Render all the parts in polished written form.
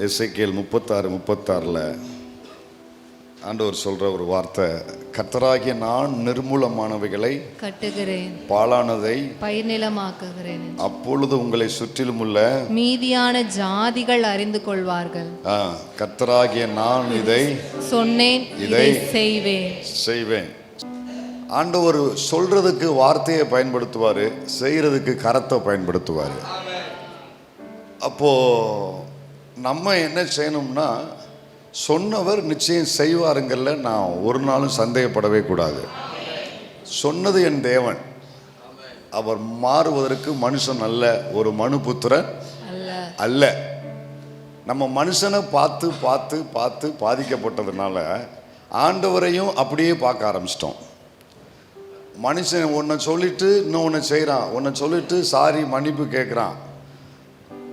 எசேக்கியேல் 36:36 ஆண்டவர் சொல்ற ஒரு வார்த்தை, கர்த்தராகிய நான் நிர்மூலமானவைகளை கட்டுகிறேன், பாழானதை பயிர் நிலமாக்குகிறேன். அப்பொழுது உங்களை சுற்றிலும் உள்ள மீதியான ஜாதிகள் அறிந்து கொள்வார்கள். கர்த்தராகிய நான் இதை சொன்னேன், இதை செய்வேன். ஆண்டவர் சொல்றதுக்கு வார்த்தையை பயன்படுத்துவாரு, செய்யறதுக்கு கரத்தை பயன்படுத்துவாரு. அப்போ நம்ம என்ன செய்யணும்னா, சொன்னவர் நிச்சயம் செய்வாருங்கள்ல நான் ஒரு நாளும் சந்தேகப்படவே கூடாது. சொன்னது என் தேவன், அவர் மாறுவதற்கு மனுஷன் அல்ல, ஒரு மனுபுத்திரன் அல்ல. நம்ம மனுஷனை பார்த்து பார்த்து பார்த்து பாதிக்கப்பட்டதுனால ஆண்டவரையும் அப்படியே பார்க்க ஆரம்பிச்சிட்டோம். மனுஷன் ஒன்றை சொல்லிட்டு இன்னொன்று செய்கிறான், ஒன்றை சொல்லிட்டு சாரி மன்னிப்பு கேட்குறான்.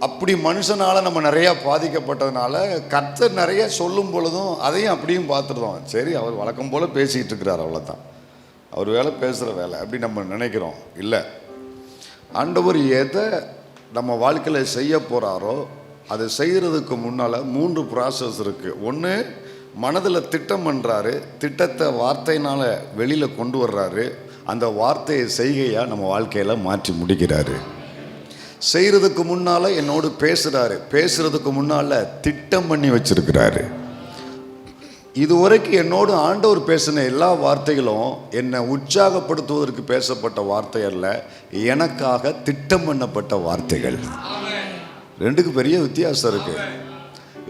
அப்படி மனுஷனால் நம்ம நிறையா பாதிக்கப்பட்டதுனால கர்த்தர் நிறைய சொல்லும் பொழுதும் அதையும் அப்படியும் பார்த்துருந்தோம். சரி, அவர் வழக்கம் போல் பேசிக்கிட்டு இருக்கிறார், அவ்வளோதான், அவர் வேலை பேசுகிற வேலை அப்படி நம்ம நினைக்கிறோம். இல்லை, ஆண்டவர் எதை நம்ம வாழ்க்கையில் செய்ய போகிறாரோ அதை செய்கிறதுக்கு முன்னால் 3 ப்ராசஸ் இருக்குது. ஒன்று, மனதில் திட்டம் பண்ணுறாரு, திட்டத்தை வார்த்தையினால் வெளியில் கொண்டு வர்றாரு, அந்த வார்த்தையை செய்கையாக நம்ம வாழ்க்கையில் மாற்றி முடிக்கிறாரு. செய்கிறதுக்கு முன்னால் என்னோடு பேசுகிறாரு, பேசுகிறதுக்கு முன்னால் திட்டம் பண்ணி வச்சிருக்கிறாரு. இதுவரைக்கும் என்னோடு ஆண்டவர் பேசின எல்லா வார்த்தைகளும் என்னை உற்சாகப்படுத்துவதற்கு பேசப்பட்ட வார்த்தை அல்ல, எனக்காக திட்டம் பண்ணப்பட்ட வார்த்தைகள். ரெண்டுக்கு பெரிய வித்தியாசம் இருக்குது.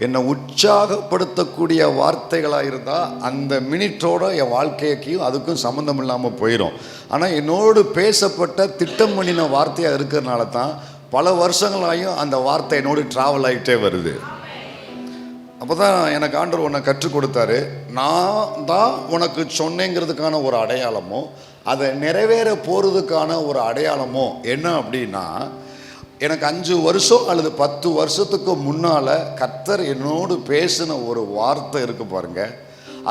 என்னை உற்சாகப்படுத்தக்கூடிய வார்த்தைகளாக இருந்தால் அந்த மினிட்டோட என் வாழ்க்கைக்கும் அதுக்கும் சம்மந்தம் இல்லாமல் போயிடும். ஆனால் என்னோடு பேசப்பட்ட திட்டம் பண்ணின வார்த்தையாக இருக்கிறதுனால தான் பல வருஷங்களாயும் அந்த வார்த்தை என்னோடு ட்ராவல் ஆகிட்டே வருது. அப்போ தான் எனக்கு ஆண்டவர் உன்னை கற்றுக் கொடுத்தாரு. நான் தான் உனக்கு சொன்னேங்கிறதுக்கான ஒரு அடையாளமோ, அதை நிறைவேற போகிறதுக்கான ஒரு அடையாளமோ என்ன அப்படின்னா, எனக்கு 5 வருஷம் அல்லது 10 வருஷத்துக்கு முன்னால் கர்த்தர் என்னோடு பேசின ஒரு வார்த்தை இருக்கு பாருங்க.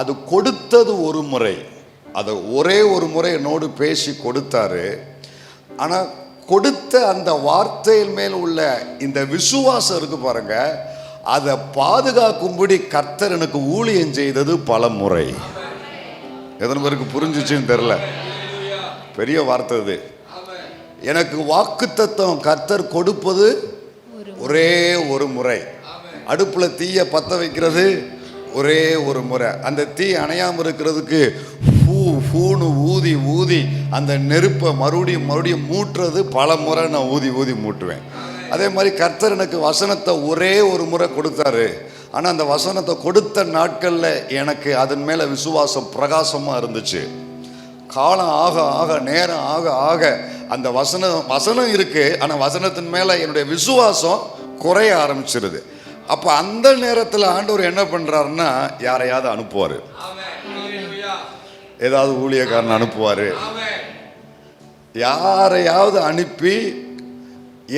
அது கொடுத்தது ஒரு முறை, அதை ஒரே ஒரு முறை என்னோடு பேசி கொடுத்தாரு. ஆனால் கொடுத்த அந்த வார்த்தையின் மேல் உள்ள இந்த விசுவாசம் இருக்கு பாருங்க, அதை பாதுகாக்கும்படி கர்த்தர் எனக்கு ஊழியம் செய்தது பல முறை. எத்தனை பேருக்கு புரிஞ்சிச்சுன்னு தெரியல, பெரிய வார்த்தை இது. எனக்கு வாக்குத்தத்தம் கர்த்தர் கொடுப்பது ஒரே ஒரு முறை. அடுப்பில் தீயை பற்ற வைக்கிறது ஒரே ஒரு முறை. அந்த தீ அணையாமல் இருக்கிறதுக்கு பூன்னு ஊதி ஊதி அந்த நெருப்பை மறுபடியும் மூட்டுறது பல முறை நான் ஊதி ஊதி மூட்டுவேன். அதே மாதிரி கர்த்தர் எனக்கு வசனத்தை ஒரே ஒரு முறை கொடுத்தாரு. ஆனால் அந்த வசனத்தை கொடுத்த நாட்களில் எனக்கு அதன் மேலே விசுவாசம் பிரகாசமாக இருந்துச்சு. காலம் ஆக ஆக, நேரம் ஆக ஆக அந்த வசனம் இருக்கு, ஆனால் வசனத்தின் மேலே என்னுடைய விசுவாசம் குறைய ஆரம்பிச்சிருது. அப்போ அந்த நேரத்தில் ஆண்டவர் என்ன பண்ணுறாருன்னா, யாரையாவது அனுப்புவார், ஏதாவது ஊழியக்காரன் அனுப்புவார். யாரையாவது அனுப்பி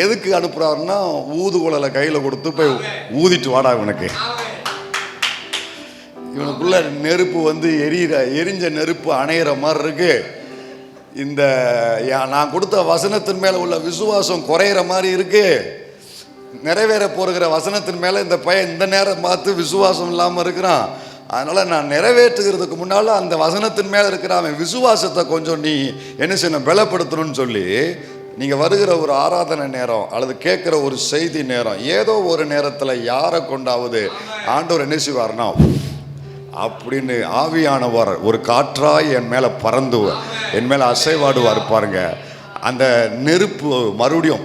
எதுக்கு அனுப்புறாருன்னா, ஊதுகுழலை கையில் கொடுத்து போய் ஊதிட்டு வாடா, இவனுக்குள்ள நெருப்பு வந்து எரிஞ்ச நெருப்பு அணையிற மாதிரி இருக்கு. இந்த நான் கொடுத்த வசனத்தின் மேலே உள்ள விசுவாசம் குறையிற மாதிரி இருக்கு. நிறைவேற போகிற வசனத்தின் மேலே இந்த பையன் இந்த நேரம் பார்த்து விசுவாசம் இல்லாமல் இருக்கிறான். அதனால் நான் நிறைவேற்றுகிறதுக்கு முன்னால் அந்த வசனத்தின் மேலே இருக்கிற அவன் விசுவாசத்தை கொஞ்சம் நீ என்ன செய்யணும், பலப்படுத்தணும்னு சொல்லி, நீங்கள் வருகிற ஒரு ஆராதனை நேரம் அல்லது கேட்குற ஒரு செய்தி நேரம், ஏதோ ஒரு நேரத்தில் யாரை கொண்டாவது ஆண்டவர் என்ன செய்வார்னா, அப்படின்னு ஆவியானவர் ஒரு காற்றாய் என் மேலே பறந்து என் மேலே அசைவாடுவார் பாருங்க. அந்த நெருப்பு மறுபடியும்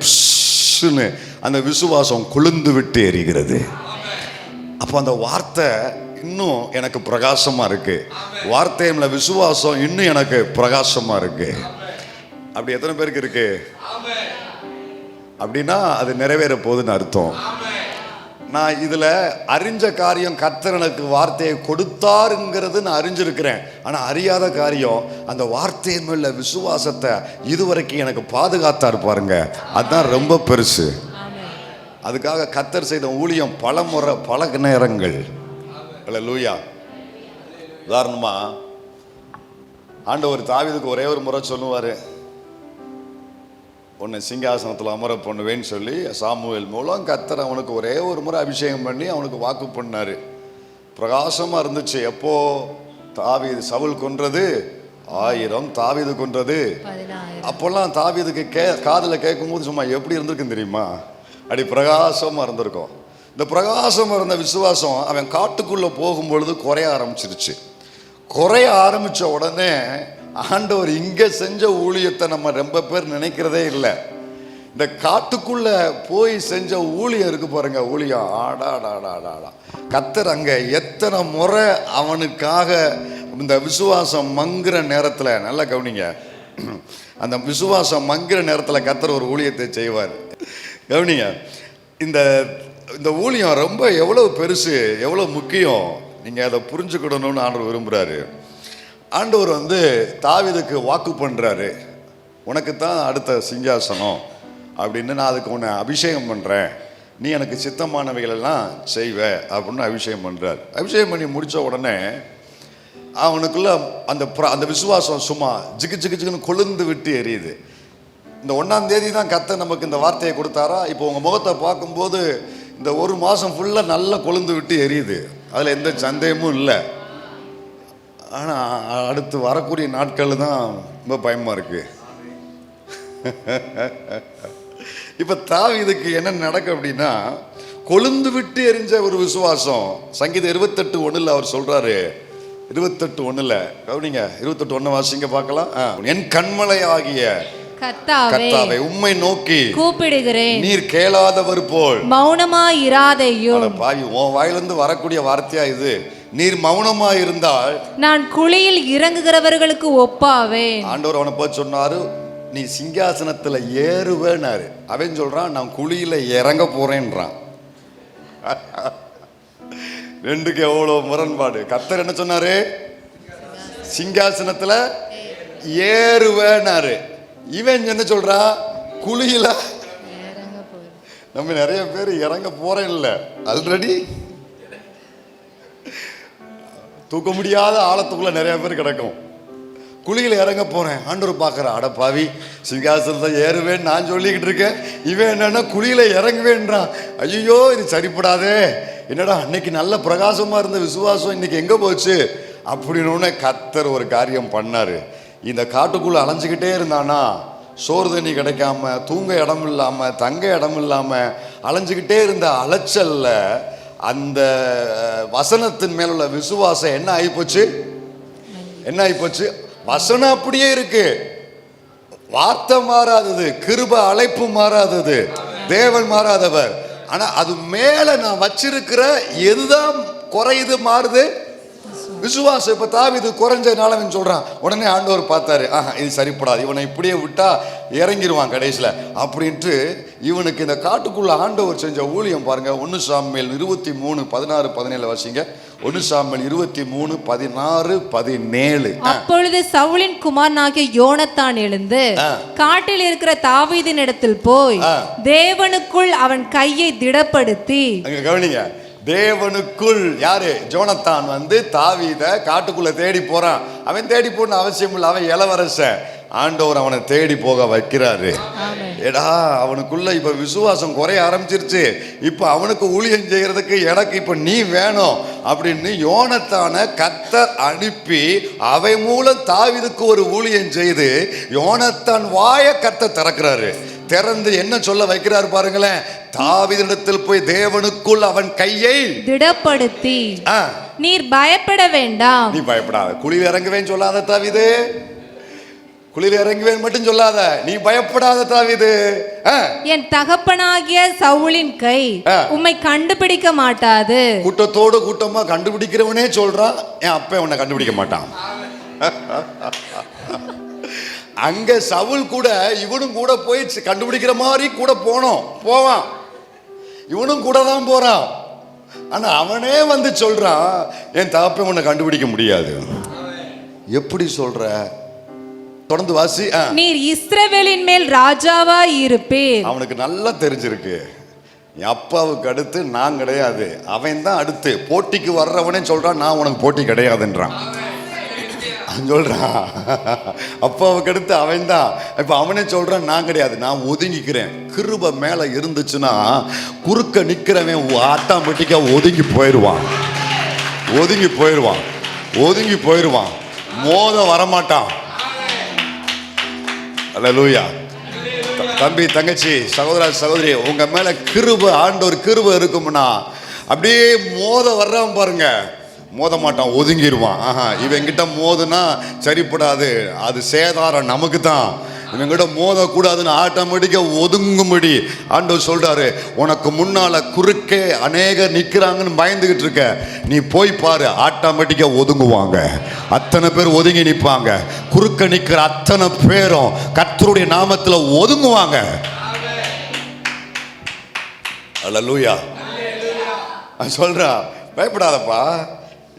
அந்த விசுவாசம் கொழுந்து விட்டு எரிகிறது. அப்போ அந்த வார்த்தை இன்னும் எனக்கு பிரகாசமாக இருக்கு, வார்த்தையில விசுவாசம் இன்னும் எனக்கு பிரகாசமாக இருக்கு. அப்படி எத்தனை பேருக்கு இருக்கு? அப்படின்னா அது நிறைவேற போகுதுன்னு அர்த்தம். நான் இதில் அறிஞ்ச காரியம், கர்த்தர் எனக்கு வார்த்தையை கொடுத்தாருங்கிறது நான் அறிஞ்சிருக்கிறேன். ஆனால் அறியாத காரியம், அந்த வார்த்தையின் மேல விசுவாசத்தை இதுவரைக்கும் எனக்கு பாதுகாத்தாரு பாருங்க, அதுதான் ரொம்ப பெருசு. அதுக்காக கர்த்தர் செய்த ஊழியம் பல முறை, பல நேரங்கள். அல்லேலூயா. உதாரணமா ஆண்டவர் தாவீதுக்கு ஒரே ஒரு முறை சொல்லுவார், உன்னை சிங்காசனத்தில் அமர பண்ணுவேன்னு சொல்லி சாமுவேல் மூலம் கர்த்தர் அவனுக்கு ஒரே ஒரு முறை அபிஷேகம் பண்ணி அவனுக்கு வாக்கு பண்ணார். பிரகாசமாக இருந்துச்சு. எப்போ தாவீது சவுல் கொன்றது 1000, தாவீது கொன்றது 10,000. அப்போல்லாம் தாவீதுக்கு காதில் கேட்கும்போது சும்மா எப்படி இருந்திருக்குன்னு தெரியுமா? அப்படி பிரகாசமாக இருந்திருக்கும். இந்த பிரகாசமாக இருந்த விசுவாசம் அவன் காட்டுக்குள்ளே போகும்பொழுது குறைய ஆரம்பிச்சிருச்சு. குறைய ஆரம்பித்த உடனே ஆண்டவர் இங்கே செஞ்ச ஊழியத்தை நம்ம ரொம்ப பேர் நினைக்கிறதே இல்லை. இந்த காட்டுக்குள்ள போய் செஞ்ச ஊழியம் இருக்கு பாருங்க, ஊழியம் ஆடாடாடாடா. கர்த்தர் அங்கே எத்தனை முறை அவனுக்காக இந்த விசுவாசம் மங்குற நேரத்தில், நல்லா கவனிங்க, அந்த விசுவாசம் மங்குற நேரத்தில் கர்த்தர் ஒரு ஊழியத்தை செய்வார். கவனிங்க, இந்த இந்த ஊழியம் ரொம்ப எவ்வளோ பெருசு, எவ்வளோ முக்கியம், நீங்கள் அதை புரிஞ்சுக்கிடணும்னு ஆண்டவர் விரும்புகிறாரு. ஆண்டவர் தாவீதுக்கு வாக்கு பண்ணுறாரு, உனக்கு தான் அடுத்த சிங்காசனம் அப்படின்னு, நான் அதுக்கு உன்னை அபிஷேகம் பண்ணுறேன், நீ எனக்கு சித்தமானவைகளெல்லாம் செய்வ அப்படின்னு அபிஷேகம் பண்ணுறார். அபிஷேகம் பண்ணி முடித்த உடனே அவனுக்குள்ள அந்த விசுவாசம் சும்மா ஜிக்கு ஜிக்கு ஜிக்குன்னு கொழுந்து விட்டு எரியுது. இந்த 1ஆம் தேதி தான் கர்த்தர் நமக்கு இந்த வார்த்தையை கொடுத்தாரா? இப்போ உங்கள் முகத்தை பார்க்கும்போது இந்த 1 மாதம் ஃபுல்லாக நல்லா கொழுந்து விட்டு எரியுது, அதில் எந்த சந்தேகமும் இல்லை. ஆனால் அடுத்து வரக்கூடிய நாட்கள் தான் ரொம்ப பயமாக இருக்குது. இப்போ தாவீதுக்கு என்ன நடக்கும் அப்படின்னா, கொழுந்து விட்டு எரிஞ்ச ஒரு விசுவாசம். சங்கீதம் 28:1 அவர் சொல்கிறாரு, 28:1 கவனிங்க, 28:1 வாசிங்க பார்க்கலாம். என் கண்மலை ஆகிய கர்த்தாவே உம்மை நோக்கி கூப்பிடுகிறேன், நீர் கேளாதவர் போல் மௌனமாயிராதையும். பாவி, உன் வாயிலிருந்து வரக்கூடிய வார்த்தையா இது? நீர் மௌனமா இருந்தால் நான் குழியில் இறங்குகிறவர்களுக்கு ஒப்பாவேன். ஆண்டவர் அவனை போய் சொன்னாரு, நீ சிங்காசனத்துல ஏறுவேனாரு. அவன் சொல்றான், நான் குழியில இறங்க போறேன்றான். ரெண்டுக்கு எவ்வளவு முரண்பாடு. கர்த்தர் என்ன சொன்னாரு? சிங்காசனத்துல ஏறுவேனாரு. இவன் என்ன சொல்றா? குழியில. நம்ம நிறைய பேர் இறங்க போறேன் இல்லை, ஆல்ரெடி தூக்க முடியாத ஆழத்துக்குள்ள நிறைய பேர் கிடக்கும். குழியில இறங்க போறேன். ஆண்டவர் பார்க்கற, அட பாவி, சிங்காசனத்தை ஏறுவேன்னு நான் சொல்லிக்கிட்டு இருக்கேன், இவன் என்னன்னா குழியில இறங்குவேன்றான். ஐயோ, இது சரிப்படாதே, என்னடா அன்னைக்கு நல்ல பிரகாசமா இருந்த விசுவாசம் இன்னைக்கு எங்க போச்சு அப்படின்னு கர்த்தர் ஒரு காரியம் பண்ணாரு. இந்த காட்டுக்குள்ள அலைஞ்சிக்கிட்டே இருந்தானா, சோறு தண்ணி கிடைக்காம, தூங்க இடம் இல்லாம, தங்க இடம் இல்லாம அலைஞ்சிக்கிட்டே இருந்த அலைச்சல்ல அந்த வசனத்தின் மேல உள்ள விசுவாசம் என்ன ஆயிப்போச்சு? என்ன ஆயிப்போச்சு? வசனம் அப்படியே இருக்கு, வார்த்தை மாறாதது, கிருப அழைப்பு மாறாதது, தேவன் மாறாதவர். ஆனா அது மேல நான் வச்சிருக்கிற எதுதான் குறையுது, மாறுது? விசுவாசம். இப்ப தாவீது குறைஞ்சனால அவன் சொல்றான். உடனே ஆண்டவர் பார்த்தாரு, இது சரிப்படாது, இவனை இப்படியே விட்டா இறங்கிடுவான் கடைசியில அப்படின்ட்டு இவனுக்கு இந்த காட்டுக்குள்ள ஆண்டவர் செஞ்ச ஊழியம் பாருங்க. 1 சாமுவேல் 23:16-17 வாசிங்க. 1 சாமுவேல் 23:16-17. அப்பொழுது சவுலின் குமாரனாகிய யோனத்தான் எழுந்து காட்டில் இருக்கிற தாவீதின் இடத்தில் போய் தேவனுக்குள் அவன் கையை திடப்படுத்தி. கவனிங்க, தேவனுக்குள் யாரு? ஜோனத்தான் தாவீத காட்டுக்குள்ள தேடி போறான். அவன் தேடி போன அவசியம் இல்லை, அவன் இளவரசன். ஆண்டவர் அவனை தேடி போக வைக்கிறாரு. ஏடா, அவனுக்குள்ள இப்ப விசுவாசம் குறைய ஆரம்பிச்சிருச்சு, இப்ப அவனுக்கு ஊழியம் செய்யறதுக்கு எனக்கு இப்ப நீ வேணும் அப்படின்னு யோனத்தான கர்த்தர் அனுப்பி அவை மூலம் தாவீதுக்கு ஒரு ஊழியம் செய்து யோனத்தான் வாய கர்த்தர் திறக்கிறாரு. திறந்து என்ன சொல்ல வைக்கிறார் பாருங்களேன். தாவீதிடத்தில் போய் தேவனுக்குள் அவன் கையை திடப்படுத்தி, நீர் பயப்பட வேண்டாம். நீ பயப்படாத, குழியில் இறங்குவேன் சொல்லாத தாவீது, குளிர் இறங்குவேன் மட்டும் சொல்லாத, நீ பயப்படாத தாவீது. என் தகப்பனாகிய சவுலின் கை உம்மை கண்டுபிடிக்க மாட்டாது. கூட்டத்தோடு கூட்டமா கண்டுபிடிக்கிறவனே சொல்றான், என் அப்ப உன்னை கண்டுபிடிக்க மாட்டான். அங்க சவுல் கூட இவனும் கூட போய் கண்டுபிடிக்கிற மாதிரி கூட போவான், இவனும் கூட தான் போறான். ஆனா அவனே சொல்றான், என் தகப்பன் உன்னை கண்டுபிடிக்க முடியாது. எப்படி சொல்ற? தொடர்ந்து வாசி. நீர் இஸ்ரவேலின் மேல் ராஜாவாய் இருப்பீர். அவனுக்கு நல்லா தெரிஞ்சிருக்கு, என் அப்பாவுக்கு அடுத்து நான் கிடையாது, அவன் தான் அடுத்து. போட்டிக்கு வர்றவனே சொல்றான், நான் உனக்கு போட்டி கிடையாதுன்றான். சொல்றான். அப்பாவுக்கு அடுத்து அவன் தான். இப்ப அவனே சொல்றான், நான் கிடையாது, நான் ஒதுங்கிக்கிறேன். கிருபை மேல இருந்துச்சுன்னா குறுக்க நிக்கிறவன் ஆட்டாமட்டிக்கா ஒதுங்கி போயிடுவான், ஒதுங்கி போயிடுவான், ஒதுங்கி போயிடுவான், மோத வரமாட்டான். அல்லேலூயா. தம்பி, தங்கச்சி, சகோதரா, சகோதரி, உங்க மேல கிருபை, ஆண்டவர் கிருபை இருக்கும்னா அப்படியே மோத வர்றான் பாருங்க, மோத மாட்டான், ஒதுங்கிடுவான். இவங்கிட்ட மோதுனா சரிப்படாது, அது சேதாரம் நமக்கு தான். இவங்கிட்ட மோதக்கூடாதுன்னு ஆட்டோமேட்டிக்கா ஒதுங்கும்படி ஆண்டவர் சொல்றாரு. உனக்கு முன்னால குறுக்கே அநேக நிக்கிறாங்கன்னு பயந்துகிட்டு இருக்க, நீ போய் பாரு, ஆட்டோமேட்டிக்கா ஒதுங்குவாங்க. அத்தனை பேர் ஒதுங்கி நிற்பாங்க. குறுக்க நிக்கிற அத்தனை பேரும் கர்த்தருடைய நாமத்துல ஒதுங்குவாங்க. அல்லேலூயா. சொல்றா, பயப்படாதப்பா,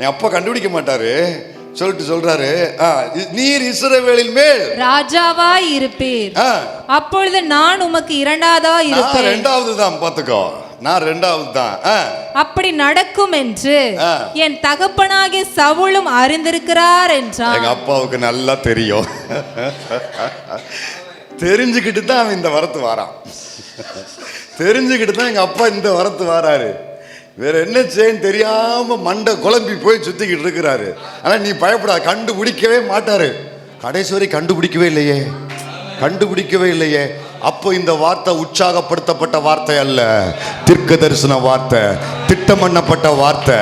என் அப்பா கண்டுபிடிக்க மாட்டாரு சொல்லிட்டு சொல்றாரு, நீர் இஸ்ரவேலின் மேல் ராஜாவாய் இருப்பீர், அப்பொழுது நான் உமக்கு இரண்டாவதாய் இருப்பேன். இரண்டாவது தான், பாத்துக்கோ, நான் இரண்டாவது தான். அப்படி நடக்கும் என்று என் தகப்பனாகிய சவுலும் அறிந்திருக்கிறார் என்றார். எங்க அப்பாவுக்கு நல்லா தெரியும். தெரிஞ்சுக்கிட்டு தான் அவன் இந்த வரத்து வாரான். தெரிஞ்சுக்கிட்டு தான் எங்க அப்பா இந்த வரத்து வாராரு. வேற என்ன செய்யன்னு தெரியாம மண்டை குழம்பி போய் சுத்திக்கிட்டு இருக்கிறாரு. ஆனா நீ பயப்படாத, கண்டுபிடிக்கவே மாட்டாரு. கடைசி வரை கண்டுபிடிக்கவே இல்லையே, கண்டுபிடிக்கவே இல்லையே. அப்போ இந்த வார்த்தை உற்சாகப்படுத்தப்பட்ட வார்த்தை அல்ல, தீர்க்க தரிசன வார்த்தை, திட்டம் பண்ணப்பட்ட வார்த்தை.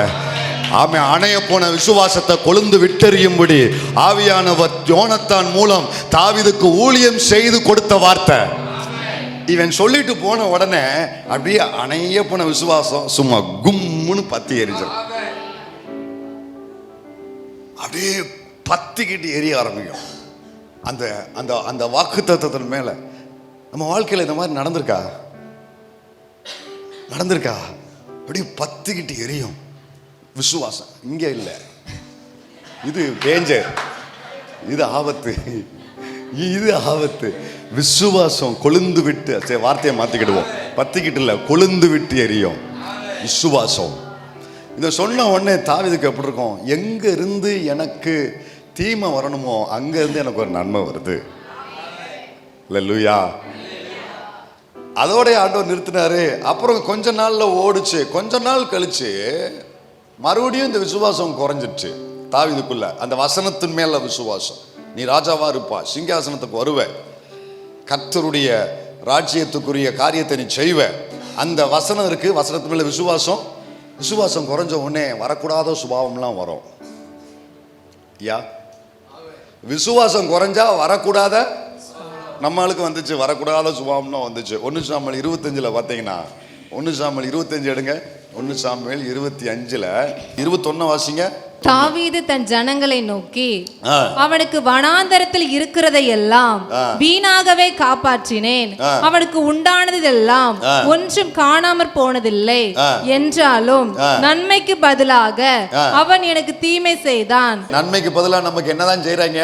அவன் அணைய போன விசுவாசத்தை கொழுந்து விட்டெறியும்படி ஆவியானவர் யோனத்தான் மூலம் தாவீதுக்கு ஊழியம் செய்து கொடுத்த வார்த்தை. இவன் சொல்லிட்டு போன உடனே அப்படியே அணைய போன விசுவாசம் சும்மா கும்முன்னு பத்தி எரிஞ்சிடும். அப்படியே பத்திக்கிட்டு எரிய ஆரம்பிக்கும். அந்த அந்த அந்த வாக்கு தத்துவத்தின் மேல நம்ம வாழ்க்கையில் இந்த மாதிரி நடந்திருக்கா? நடந்திருக்கா? அப்படியே பத்திக்கிட்டு எரியும் விசுவாசம். இங்க இல்லை, இது டேஞ்சர், இது ஆபத்து, இது ஆபத்து. விசுவாசம் கொழுந்து விட்டு, சரி வார்த்தையை மாத்திக்கிடுவோம், பத்திக்கிட்டு இல்லை, கொழுந்து விட்டு எரியும் விசுவாசம். இதை சொன்ன உடனே தாவீதுக்கு எப்படி இருக்கும்? எங்க இருந்து எனக்கு தீமை வரணுமோ அங்க இருந்து எனக்கு ஒரு நன்மை வருது. அல்லேலூயா. அதோட ஆண்டவர் நிறுத்தினாரு. அப்புறம் கொஞ்ச நாள்ல ஓடுச்சு. கொஞ்ச நாள் கழிச்சு மறுபடியும் இந்த விசுவாசம் குறைஞ்சிடுச்சு தாவீதுக்குள்ள. அந்த வசனத்தின் மேல விசுவாசம், நீ ராஜாவா இருப்பா, சிங்காசனத்துக்கு வருவ, கர்த்தருடைய ராஜ்யத்துக்குரிய காரியத்தை நீ செய்வ, அந்த வசனம் இருக்கு. வசனத்து மேல விசுவாசம், விசுவாசம் குறைஞ்ச உடனே வரக்கூடாத சுபாவம்லாம் வரும். யா, விசுவாசம் குறைஞ்சா வரக்கூடாத நம்மளுக்கு வந்துச்சு, வரக்கூடாத சுபாவம்லாம் வந்துச்சு. 1 சாமுவேல் 25 பார்த்தீங்கன்னா, 1 சாமுவேல் 25 எடுங்க. 1 சாமுவேல் 25 21 வாசிங்க. தாவீது தன் ஜனங்களை நோக்கி, அவனுக்கு வனாந்தரத்தில் இருக்கிறதை எல்லாம் வீணாகவே காப்பாற்றினேன், அவனுக்கு உண்டானதெல்லாம் ஒன்றும் காணாமற் போனதில்லை, என்றாலும் நன்மைக்கு பதிலாக அவன் எனக்கு தீமை செய்தான். நன்மைக்கு பதிலாக நமக்கு என்னதான் செய்யறாங்க?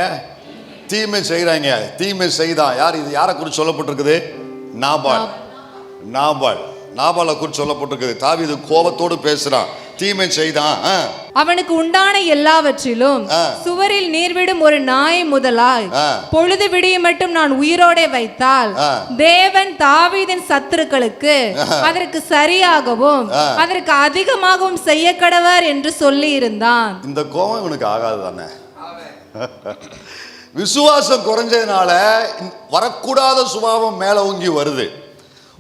தீமை செய்யறாங்க. தீமை செய்தான். யார் இது? யாரை குறித்து சொல்லப்பட்டிருக்குது? நாபால். நாபால், நாபாலை குறித்து சொல்லப்பட்டிருக்குது. தாவீது கோபத்தோடு பேசுறான், தீமை செய்தான். அவனுக்கு உண்டான எல்லாவற்றிலும் சுவரில் நீர்விடும் ஒரு நாயை முதலாய் பொழுது விடியும் மட்டும் நான் உயிரோட வைத்தால் தேவன் தாவீதின் சத்துருக்களுக்கு அதற்கு சரியாகவும் அதற்கு அதிகமாகவும் செய்ய கடவர் என்று சொல்லி இருந்தான். இந்த கோபம் இவனுக்கு ஆகாது தானே? விசுவாசம் குறைஞ்சதுனால வரக்கூடாத சுபாவம் மேல ஓங்கி வருது.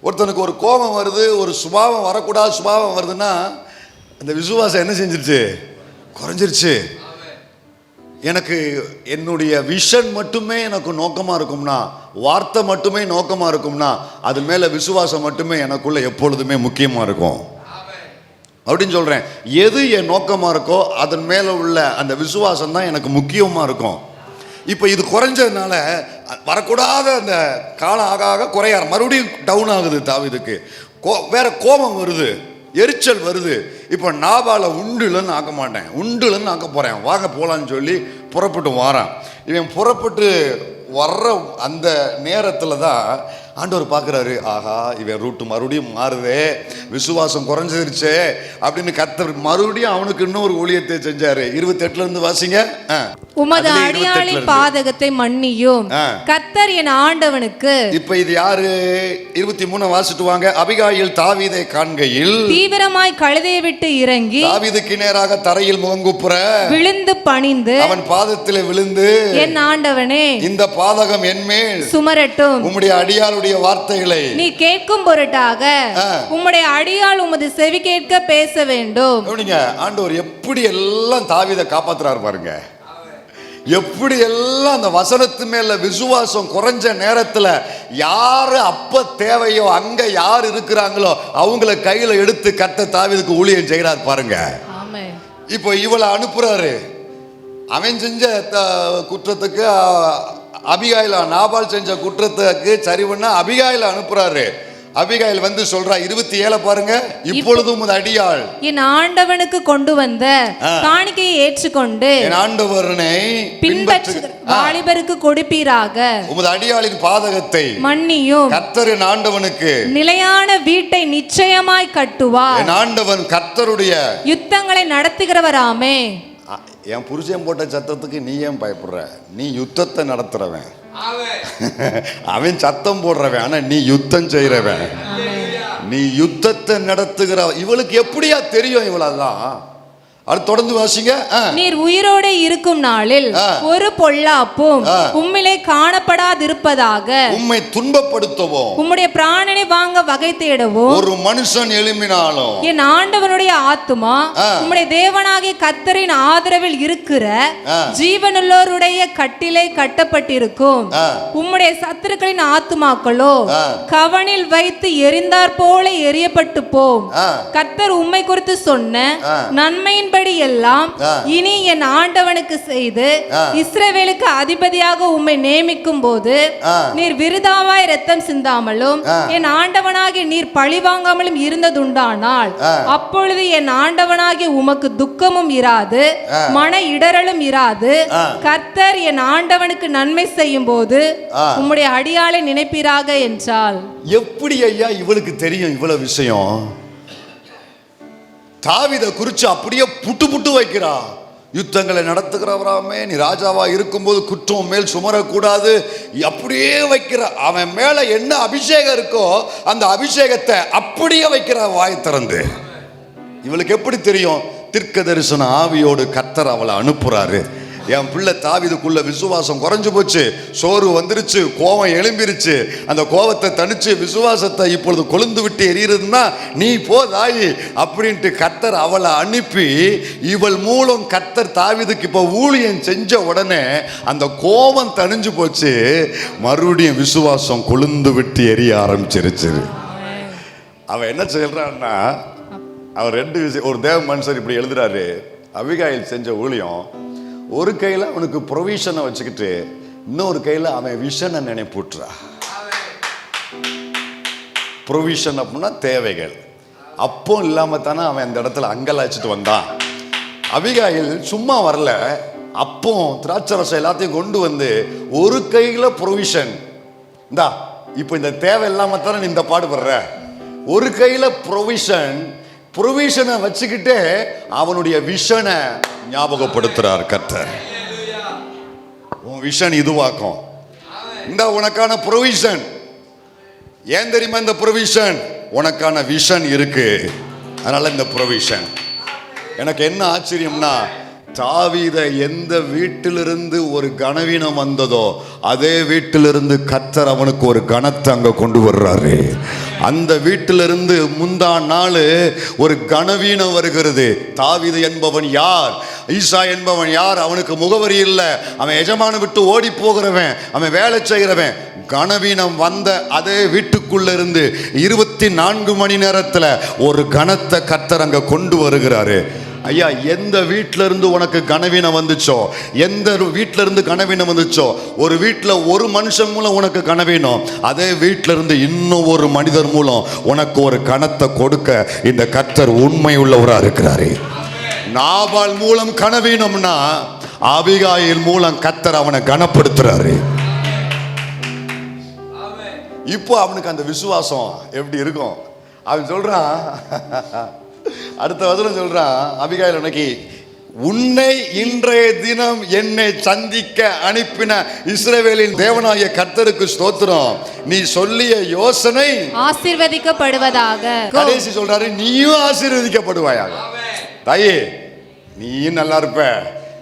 ஒருத்தனுக்கு ஒரு கோபம் வருது, ஒரு சுபாவம் வரக்கூடாத சுபாவம் வருதுன்னா அந்த விசுவாசம் என்ன செஞ்சிருச்சு? குறைஞ்சிருச்சு. எனக்கு என்னுடைய விஷன் மட்டுமே எனக்கு நோக்கமாக இருக்கும்னா, வார்த்தை மட்டுமே நோக்கமாக இருக்கும்னா, அது மேலே விசுவாசம் மட்டுமே எனக்குள்ள எப்பொழுதுமே முக்கியமாக இருக்கும் அப்படின்னு சொல்கிறேன். எது என் நோக்கமாக இருக்கோ அதன் மேலே உள்ள அந்த விசுவாசம் தான் எனக்கு முக்கியமாக இருக்கும். இப்போ இது குறைஞ்சதுனால வரக்கூடாத அந்த காலம் ஆக ஆக குறைய மறுபடியும் டவுன் ஆகுது தாவீதுக்கு. வேற கோபம் வருது, எரிச்சல் வருது. இப்போ நாபாலை உண்டுலன்னு ஆக்க மாட்டேன், உண்டுலன்னு ஆக்க போகிறேன், வாங்க போகலான்னு சொல்லி புறப்பட்டு வாரான். இவன் புறப்பட்டு வர்ற அந்த நேரத்தில் தான் ஆண்டவர் பார்க்குறாரு, ஆஹா இவன் ரூட்டு மறுபடியும் மாறுதே, விசுவாசம் குறைஞ்சிருச்சே அப்படின்னு கர்த்தர் மறுபடியும் அவனுக்கு இன்னொரு ஊழியத்தை செஞ்சாரு. 28 இருந்து வாசிங்க. உமது அடியாளின் பாதகத்தை மன்னியும் கர்த்தர் என் ஆண்டவனுக்கு. இப்ப இது யாரு? 23 வாசிட்டு வாங்க. அபிகாயில் தாவீதை காண்கையில் தீவிரமாய் கழுதையை விட்டு இறங்கி தாவீதுக்கு நேராக தரையில் முகங்குப்புற விழுந்து பணிந்து அவன் பாதத்தில் விழுந்து, என் ஆண்டவனே இந்த பாதகம் என்மேல் சுமரட்டும், உம்முடைய அடியாளுடைய வார்த்தைகளை நீ கேட்கும் பொருட்டாக உம்முடைய அடியாள் உமது செவி கேட்க பேச வேண்டும். ஆண்டவர் எப்படி எல்லாம் தாவீதை காப்பாத்துறாரு பாருங்க. எப்படி எல்லாம் அந்த வசனத்து மேல விசுவாசம் குறைஞ்ச நேரத்துல யாரு அப்ப தேவையோ அங்க யார் இருக்கிறாங்களோ அவங்கள கையில எடுத்து கர்த்தர் தாவீதுக்கு ஊழியம் செய்கிறார் பாருங்க. இப்போ இவளை அனுப்புறாரு. அவன் செஞ்ச குற்றத்துக்கு அபிகாயில, நாபால் செஞ்ச குற்றத்துக்கு சரி பண்ண அபிகாயில அனுப்புறாரு. அபிகாயில் வந்து சொல்றா, 27 பாருங்க. இப்பொழுதும் அடியாள் என் ஆண்டவனுக்கு கொண்டு வந்த காணிக்கையை ஏற்றுக்கொண்டு என் ஆண்டவனை பின்பற்று வாலிபருக்கு கொடுப்பீராக. உமது அடியாளின் பாதகத்தை மன்னியும் கர்த்தர் என் ஆண்டவனுக்கு நிலையான வீட்டை நிச்சயமாய் கட்டுவார். என் ஆண்டவன் கர்த்தருடைய யுத்தங்களை நடத்துகிறவராமே. என் புருஷன் போட்ட சத்தத்துக்கு நீ ஏன் பயப்படுற? நீ யுத்தத்தை நடத்துறவன். அவன் சத்தம் போடுறவன், ஆனா நீ யுத்தம் செய்யறவன். நீ யுத்தத்தை நடத்துகிற. இவளுக்கு எப்படியா தெரியும் இவளெல்லாம்? அது தொடர்ந்து வாசிங்க. நீர் உயிரோட இருக்கும் நாளில் ஒரு பொல்லாப்பும் உம்மிலே காணப்படாதிருப்பதாக. உம்மை துன்பப்படுத்தவோ உம்முடைய பிராணனை வாங்க வகை தேடவோ ஒரு மனுஷன் எழும்பினாலும் என் ஆண்டவனுடைய ஆத்துமா உம்முடைய தேவனாகிய கர்த்தரின் ஆதரவில் இருக்கிற ஜீவனுள்ளோருடைய கட்டிலை கட்டப்பட்டிருக்கும். உம்முடைய சத்துருக்களின் ஆத்துமாக்களோ கவனில் வைத்து எரிந்தார் போல எரியப்பட்டு போம். கர்த்தர் உம்மை குறித்து சொன்ன நன்மையின் எல்லாம் இனி என் ஆண்டவனுக்கு செய்து இஸ்ரவேலுக்கு அதிபதியாக உம்மை நியமிக்கும் போது நீர் விருதாவாய் இரத்தம் சிந்தாமலும் என் ஆண்டவனாகிய நீர் பழிவாங்காமலும் இருந்ததுண்டானால் அப்பொழுது என் ஆண்டவனாகிய உமக்கு துக்கமும் இராது, மன இடரலும் இராது. கர்த்தர் என் ஆண்டவனுக்கு நன்மை செய்யும் போது உம்முடைய அடியாளை நினைப்பீராக என்றால். எப்படி ஐயா இவளுக்கு தெரியும் இவ்வளவு விஷயம்? தாவீதை குறிச்சு அப்படியே புட்டு புட்டு வைக்கிறா. யுத்தங்களை நடத்துகிறவராமே, நீ ராஜாவா இருக்கும்போது குற்றம் மேல் சுமரக்கூடாது, அப்படியே வைக்கிற. அவன் மேல என்ன அபிஷேகம் இருக்கோ அந்த அபிஷேகத்தை அப்படியே வைக்கிற வாய் திறந்து. இவளுக்கு எப்படி தெரியும்? தீர்க்க தரிசன ஆவியோடு கர்த்தர் அவளை அனுப்புறாரு. என் பிள்ளை தாவீதுக்குள்ள விசுவாசம் குறைஞ்சு போச்சு, சோறு வந்துருச்சு, கோபம் எழும்பிருச்சு. அந்த கோபத்தை தணிச்சு விசுவாசத்தை இப்பொழுது கொழுந்து விட்டு எரியுறதுன்னா நீ போதாயி அப்படின்ட்டு கர்த்தர் அவளை அனுப்பி, இவள் மூலம் கர்த்தர் தாவீதுக்கு இப்போ ஊழியம் செஞ்ச உடனே அந்த கோபம் தணிஞ்சு போச்சு. மறுபடியும் விசுவாசம் கொழுந்து விட்டு எரிய ஆரம்பிச்சிருச்சு. அவன் என்ன சொல்றான்னா, அவர் 2 விஷயம். ஒரு தேவ மனுஷர் இப்படி எழுதுறாரு, அபிகாயில் செஞ்ச ஊழியம் ஒரு கையில் அவனுக்கு ப்ரொவிஷனை வச்சுக்கிட்டு இன்னொரு கையில் அவன் விஷனை நினைப்பூட்டுறா. ப்ரொவிஷன் அப்படின்னா தேவைகள். அப்போ இல்லாமல் தானே அவன் அந்த இடத்துல அங்கலாச்சிட்டு வந்தான். அபிகாயில் சும்மா வரல, அப்போ திராட்சை ரசம் எல்லாத்தையும் கொண்டு வந்து ஒரு கையில் ப்ரொவிஷன் இந்தா. இப்போ இந்த தேவை இல்லாமல் தானே நீ இந்த பாடுபடுற. ஒரு கையில் ப்ரொவிஷனை வச்சுக்கிட்டே அவனுடைய விஷனை ஞாபகப்படுத்துறார் கர்த்தர். உன் விஷன் இதுவாக்கும், இந்த உனக்கான ப்ரொவிஷன். ஏன் தெரியுமா இந்த ப்ரொவிஷன்? உனக்கான விஷன் இருக்கு, அதனால இந்த ப்ரொவிஷன். எனக்கு என்ன ஆச்சரியம்னா, தாவீதை எந்த வீட்டிலிருந்து ஒரு கனவீனம் வந்ததோ அதே வீட்டிலிருந்து கர்த்தர் அவனுக்கு ஒரு கனத்தை அங்க கொண்டு வர்றாரு. அந்த வீட்டிலிருந்து முந்தா நாள் ஒரு கனவீனம் வருகிறது. தாவீது என்பவன் யார்? ஈசா என்பவன் யார்? அவனுக்கு முகவரி இல்லை, அவன் எஜமான விட்டு ஓடி போகிறவன், அவன் வேலை செய்கிறவன். கனவீனம் வந்த அதே வீட்டுக்குள்ள இருந்து 24 மணி நேரத்துல ஒரு கனத்தை கர்த்தர் அங்க கொண்டு வருகிறாரு. ஐயா, எந்த வீட்டில இருந்து உனக்கு கனவீனம் வந்துச்சோ, எந்த வீட்டில இருந்து கனவீனம் வந்துச்சோ, ஒரு வீட்டில் ஒரு மனுஷன் மூலம் உனக்கு கனவீனம், அதே வீட்டில இருந்து இன்னும் ஒரு மனிதர் மூலம் உனக்கு ஒரு கனத்தை கொடுக்க இந்த கர்த்தர் உண்மை உள்ளவரா இருக்கிறாரு. நாபால் மூலம் கனவீனம்னா அபிகாயில் மூலம் கர்த்தர் அவனை கனப்படுத்துறாரு. இப்போ அவனுக்கு அந்த விசுவாசம் எப்படி இருக்கும்? அவன் சொல்றான், அடுத்த வசனம் சொல்றான், அபிகாயில் உனக்கு உன்னை இன்றைய தினம் என்னை சந்திக்க அனுப்பின இஸ்ரவேலின் தேவனாகிய கர்த்தருக்கு ஸ்தோத்திரம், நீ சொல்லிய யோசனை ஆசீர்வதிக்கப்படுவதாக. கடைசி சொல்றாரு, நீயும் ஆசீர்வதிக்கப்படுவாயாக. தாயே, நீயும் நல்லா இருப்ப,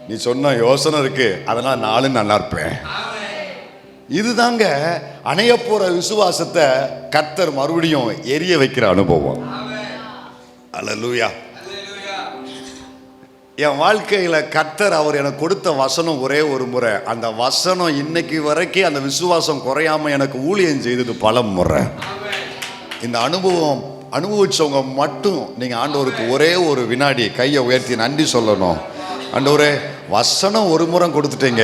நீ சொன்ன யோசனை இருக்கு, அதனால நானும் நல்லா இருப்பேன். இதுதாங்க அணைய போற விசுவாசத்தை கர்த்தர் மறுபடியும் எரிய வைக்கிற அனுபவம். அல்லேலூயா. என் வாழ்க்கையில கர்த்தர் அவர் எனக்கு கொடுத்த வசனம் ஒரே ஒரு முறை, அந்த வசனம் இன்னைக்கு வரைக்கும் அந்த விசுவாசம் குறையாம எனக்கு ஊழியம் செய்தது பல முறை. இந்த அனுபவம் அனுபவிச்சவங்க மட்டும் நீங்க ஆண்டவருக்கு ஒரே ஒரு வினாடி கையை உயர்த்தி நன்றி சொல்லணும். ஆண்டவரே, வசனம் ஒரு முறை கொடுத்துட்டீங்க,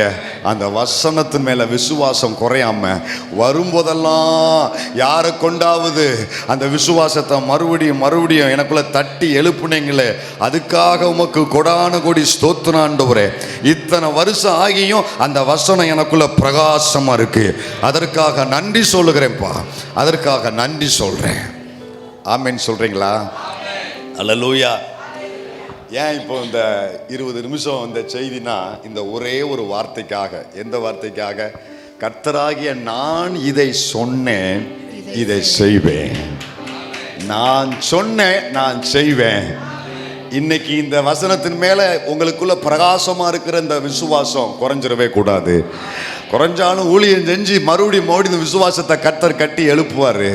அந்த வசனத்தின் மேல விசுவாசம் குறையாம வரும்போதெல்லாம் யாரை கொண்டாவது அந்த விசுவாசத்தை மறுபடியும் எனக்குள்ள தட்டி எழுப்புனீங்களே, அதுக்காக உமக்கு கொடான கோடி ஸ்தோத்திரம் ஆண்டவரே. இத்தனை வருஷம் ஆகியும் அந்த வசனம் எனக்குள்ள பிரகாசமா இருக்கு, அதற்காக நன்றி சொல்லுகிறேன்ப்பா, அதற்காக நன்றி சொல்றேன். ஆமென் சொல்றீங்களா? அல்லேலூயா. ஏன் இப்போ இந்த 20 நிமிஷம் இந்த செய்தினா, இந்த ஒரே ஒரு வார்த்தைக்காக. எந்த வார்த்தைக்காக? கர்த்தராகிய நான் இதை சொன்னேன், இதை செய்வேன். நான் சொன்னேன், நான் செய்வேன். இன்னைக்கு இந்த வசனத்தின் மேல உங்களுக்குள்ள பிரகாசமா இருக்கிற இந்த விசுவாசம் குறைஞ்சிடவே கூடாது. குறைஞ்சாலும் ஊழியம் செஞ்சு மறுபடியும் இந்த விசுவாசத்தை கர்த்தர் கட்டி எழுப்புவாரு.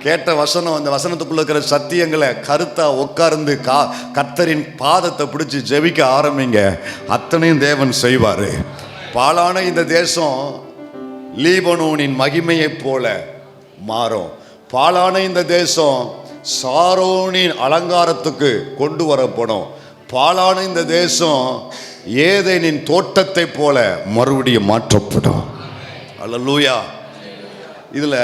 கேட்ட வசனம், அந்த வசனத்துக்குள்ள இருக்கிற சத்தியங்களை கருத்தா உட்கார்ந்து கர்த்தரின் பாதத்தை பிடிச்சி ஜெபிக்க ஆரம்பிங்க, அத்தனையும் தேவன் செய்வாரு. பாழான இந்த தேசம் லீபனோனின் மகிமையை போல மாறும். பாழான இந்த தேசம் சாரோனின் அலங்காரத்துக்கு கொண்டு வரப்படும். பாழான இந்த தேசம் ஏதேனின் தோட்டத்தை போல மறுபடியும் மாற்றப்படும். அல்லேலூயா. இதில்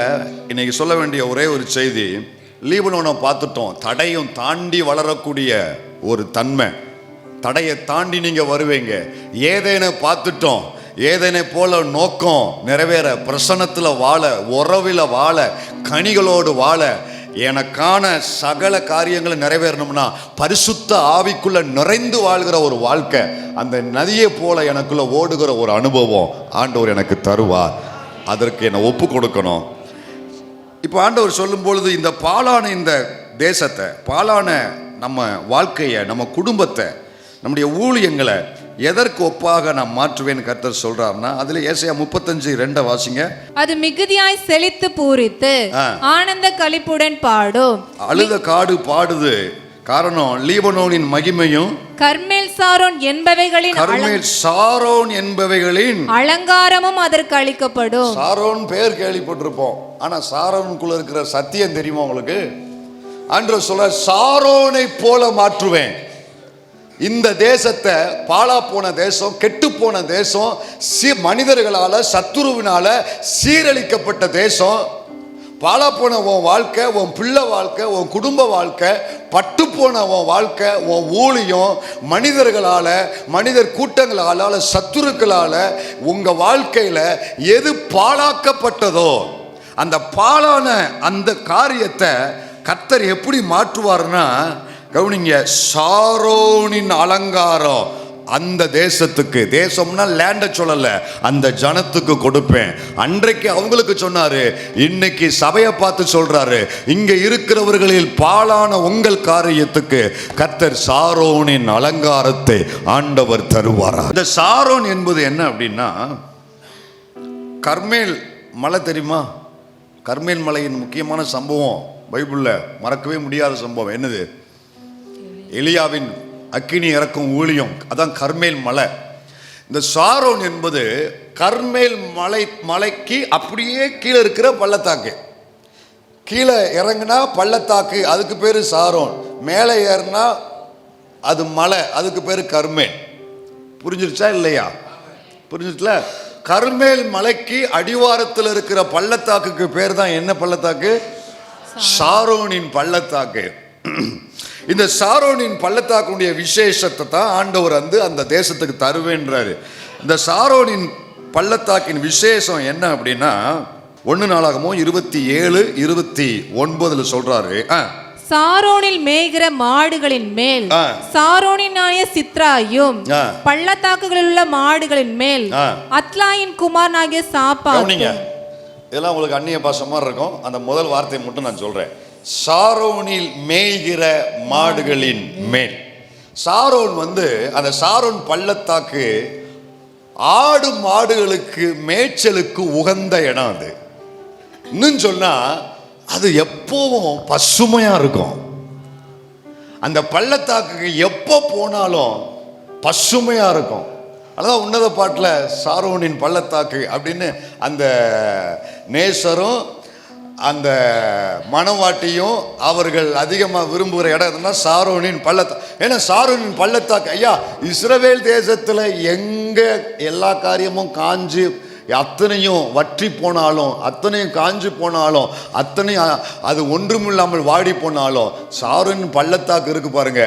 இன்னைக்கு சொல்ல வேண்டிய ஒரே ஒரு செய்தி, லீபனோனை பார்த்துட்டோம், தடையும் தாண்டி வளரக்கூடிய ஒரு தன்மை. தடையை தாண்டி நீங்கள் வருவீங்க. ஏதேனை பார்த்துட்டோம், ஏதேனை போல நோக்கம் நிறைவேற, பிரசன்னத்தில் வாழ, உறவில் வாழ, கனிகளோடு வாழ, எனக்கான சகல காரியங்களை நிறைவேறணும்னா பரிசுத்த ஆவிக்குள்ள நிறைந்து வாழ்கிற ஒரு வாழ்க்கை, அந்த நதியை போல எனக்குள்ள ஓடுகிற ஒரு அனுபவம் ஆண்டவர் எனக்கு தருவார். அதற்கு என்னை ஒப்பு கொடுக்கணும். இப்போ ஆண்டவர் சொல்லும் பொழுது, இந்த பாழான இந்த தேசத்தை, பாழான நம்ம வாழ்க்கையை, நம்ம குடும்பத்தை, நம்முடைய ஊழியங்களை எதற்கு ஒப்பாக நான் மாற்றுவேன்னு கர்த்தர் சொல்றாருன்னா, அதுல ஏசாயா 35:2 வாசிங்க. அது மிகுதியாய் செழித்து பூரித்து ஆனந்த களிப்புடன் பாடும். அழுத காடு பாடுது, காரணம் லீபனோனின் மகிமையும் கர்மேல் சாரோன் என்பவைகளின் அலங்காரமும் அதற்கு அளிக்கப்படும். சாரோன் பேர் கேள்விப்பட்டிருப்போம், ஆனா சாரோனுக்குள்ள இருக்கிற சத்தியம் தெரியுமா உங்களுக்கு? ஆண்டவர் சொல்ற, சாரோனை போல மாற்றுவேன் இந்த தேசத்தை. பாழா போன தேசம், கெட்டு போன தேசம், மனிதர்களால சத்துருவினால சீரழிக்கப்பட்ட தேசம். பாழா போன உன் வாழ்க்கை, உன் பிள்ளை வாழ்க்கை, உன் குடும்ப வாழ்க்கை, பட்டு போன உன் வாழ்க்கை, உன் ஊழியம், மனிதர்களால, மனிதர் கூட்டங்களால, சத்துருக்களால உங்க வாழ்க்கையில எது பாழாக்கப்பட்டதோ, அந்த பாழான அந்த காரியத்தை கர்த்தர் எப்படி மாற்றுவார்னா, கவனிங்க, சாரோனின் அலங்காரம் அந்த தேசத்துக்கு, தேசம்னா லேண்ட சொல்லல, அந்த ஜனத்துக்கு கொடுப்பேன். அன்றைக்கு அவங்களுக்கு சொன்னாரு, இன்னைக்கு சபையை பார்த்து சொல்றாரு, இங்க இருக்கிறவர்களில் பாழான உங்கள் காரியத்துக்கு கர்த்தர் சாரோனின் அலங்காரத்தை ஆண்டவர் தருவாரா. இந்த சாரோன் என்பது என்ன அப்படின்னா, கர்மேல் மலை தெரியுமா? கர்மேல் மலையின் முக்கியமான சம்பவம் பைபிள்ல மறக்கவே முடியாத சம்பவம் என்னது? எலியாவின் அக்கினி இறக்கும் ஊழியம், அதான் கர்மேல் மலை. இந்த சாரோன் என்பது கர்மேல் மலைக்கு அப்படியே கீழே இருக்கிற பள்ளத்தாக்கு. கீழே இறங்குனா பள்ளத்தாக்கு, அதுக்கு பேரு சாரோன். மேலே ஏறினா அது மலை, அதுக்கு பேரு கர்மேல். புரிஞ்சிருச்சா இல்லையா? புரிஞ்சிருச்சுல? கர்மேல் மலைக்கு அடிவாரத்தில் இருக்கிற பள்ளத்தாக்குக்கு பேர் தான் என்ன பள்ளத்தாக்கு? சாரோனின் பள்ளத்தாக்கு. இந்த சாரோனின் பள்ளத்தாக்குடைய விசேஷத்தை தான் ஆண்டவர் அந்த தேசத்துக்கு தருவேன்றாரு. இந்த சாரோனின் பள்ளத்தாக்கின் விசேஷம் என்ன அப்படின்னா, 1 நாளாகமம் 27:29 சொல்றாரு. சாரோனில் மேய்கிற மாடுகளின் மேல் சாரோனினாய சித்ராயும் பள்ளத்தாக்குகளில் உள்ள மாடுகளின் மேல் அத்லாயின் குமாரனாகிய சாப்பாத். இதெல்லாம் உங்களுக்கு அந்நிய பாஷை மாதிரி இருக்கும். அந்த முதல் வார்த்தையை மட்டும் நான் சொல்றேன். சாரோனில் மேய்கிற மாடுகளின் மேல். சாரோன் அந்த சாரோன் பள்ளத்தாக்கு ஆடு மாடுகளுக்கு மேய்ச்சலுக்கு உகந்த இடம். அது இன்னும் சொன்னா அது எப்பவும் பசுமையா இருக்கும். அந்த பள்ளத்தாக்கு எப்போ போனாலும் பசுமையா இருக்கும். அதான் உன்னத பாட்டில் சாரோனின் பள்ளத்தாக்கு அப்படின்னு அந்த நேசரும் அந்த மணவாட்டியும் அவர்கள் அதிகமாக விரும்புகிற இடம் எதுனா சாரோனின் பள்ளத்தாக்கு. ஏன்னா சாரோனின் பள்ளத்தாக்கு ஐயா இஸ்ரவேல் தேசத்தில் எங்கே எல்லா காரியமும் காஞ்சு அத்தனையும் வற்றி போனாலும், அத்தனையும் காஞ்சு போனாலும், அத்தனையும் அது ஒன்றுமில்லாமல் வாடி போனாலும் சாரோனின் பள்ளத்தாக்கு இருக்கு பாருங்க,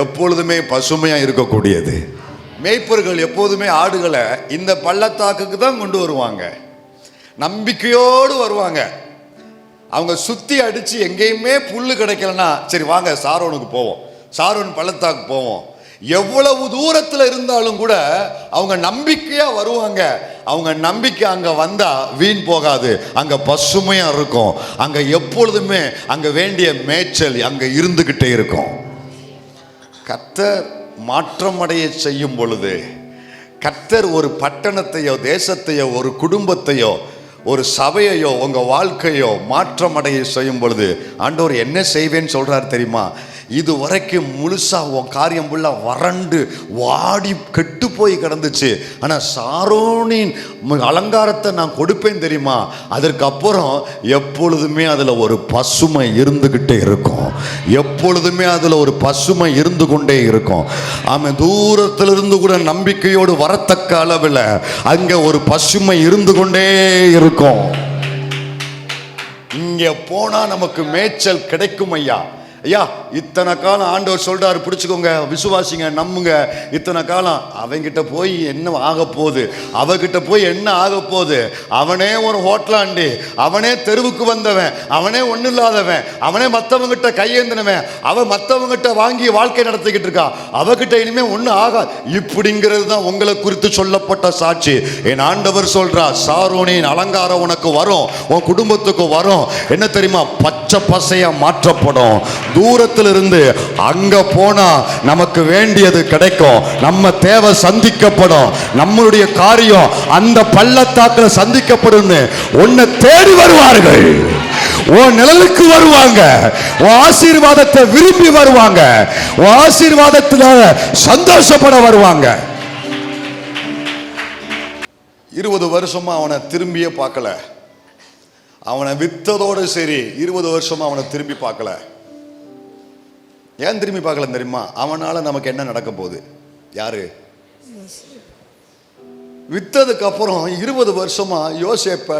எப்பொழுதுமே பசுமையாக இருக்கக்கூடியது. மேய்ப்பர்கள் எப்போதுமே ஆடுகளை இந்த பள்ளத்தாக்குக்கு தான் கொண்டு வருவாங்க. நம்பிக்கையோடு வருவாங்க. அவங்க சுற்றி அடித்து எங்கேயுமே புல் கிடைக்கலன்னா சரி வாங்க சாரோனுக்கு போவோம், சாரோன் பள்ளத்தாக்கு போவோம். எவ்வளவு தூரத்தில் இருந்தாலும் கூட அவங்க நம்பிக்கையாக வருவாங்க. அவங்க நம்பிக்கை அங்கே வந்தால் வீண் போகாது, அங்கே பசுமையாக இருக்கும். அங்கே எப்பொழுதுமே அங்கே வேண்டிய மேய்ச்சல் அங்கே இருந்துக்கிட்டே இருக்கும். கர்த்தர் மாற்றமடைய செய்யும் பொழுது, கர்த்தர் ஒரு பட்டணத்தையோ தேசத்தையோ ஒரு குடும்பத்தையோ ஒரு சபையையோ உங்கள் வாழ்க்கையோ மாற்றமடைய செய்யும் பொழுது ஆண்டவர் என்ன செய்வேன்னு சொல்கிறார் தெரியுமா? இது வரைக்கும் முழுசாக உன் காரியம் ஃபுல்லாக வறண்டு வாடி கெட்டு போய் கிடந்துச்சு, ஆனால் சாரோனின் அலங்காரத்தை நான் கொடுப்பேன் தெரியுமா? அதற்கப்புறம் எப்பொழுதுமே அதில் ஒரு பசுமை இருந்துக்கிட்டே இருக்கும். எப்பொழுதுமே அதில் ஒரு பசுமை இருந்து கொண்டே இருக்கும். ஆமாம், தூரத்திலிருந்து கூட நம்பிக்கையோடு வரத்தக்க அளவில் அங்கே ஒரு பசுமை இருந்து கொண்டே இருக்கும். இங்கே போனால் நமக்கு மேய்ச்சல் கிடைக்கும் ஐயா. ஐயா இத்தனை காலம் ஆண்டவர் சொல்றாரு, பிடிச்சுக்கோங்க, விசுவாசிங்க, நம்புங்க. இத்தனை காலம் அவங்கிட்ட போய் என்ன ஆக போகுது, அவகிட்ட போய் என்ன ஆக போகுது? அவனே ஒரு ஹோட்டலாண்டி, அவனே தெருவுக்கு வந்தவன், அவனே ஒன்றும் இல்லாதவன், அவனே மற்றவங்கிட்ட கையேந்தினவன், அவன் மற்றவங்கிட்ட வாங்கி வாழ்க்கை நடத்திக்கிட்டு இருக்கா, அவகிட்ட இனிமே ஒன்றும் ஆகாது. இப்படிங்கிறது தான் உங்களை குறித்து சொல்லப்பட்ட சாட்சி. என் ஆண்டவர் சொல்றா, சாரோனின் அலங்காரம் உனக்கு வரும், உன் குடும்பத்துக்கு வரும். என்ன தெரியுமா? பச்சை பசையா மாற்றப்படும். தூரத்திலிருந்து அங்க போனா நமக்கு வேண்டியது கிடைக்கும், நம்ம தேவை சந்திக்கப்படும், நம்மளுடைய காரியம் அந்த பள்ளத்தாக்கில் சந்திக்கப்படும். உன்னை தேடி வருவார்கள், உன் நிழலுக்கு வருவாங்க, உன் ஆசீர்வாதத்தை விரும்பி வருவாங்க, உன் ஆசீர்வாதத்தினால சந்தோஷப்பட வருவாங்க. 20 வருஷமா அவனை திரும்பியே பார்க்கல. அவனை வித்ததோடு சரி, 20 வருஷமா அவனை திரும்பி பார்க்கல. ஏன் திரும்பி பார்க்கல தெரியுமா? அவனால நமக்கு என்ன நடக்க போகுது? யாரு வித்ததுக்கு அப்புறம் 20 வருஷமா யோசேப்ப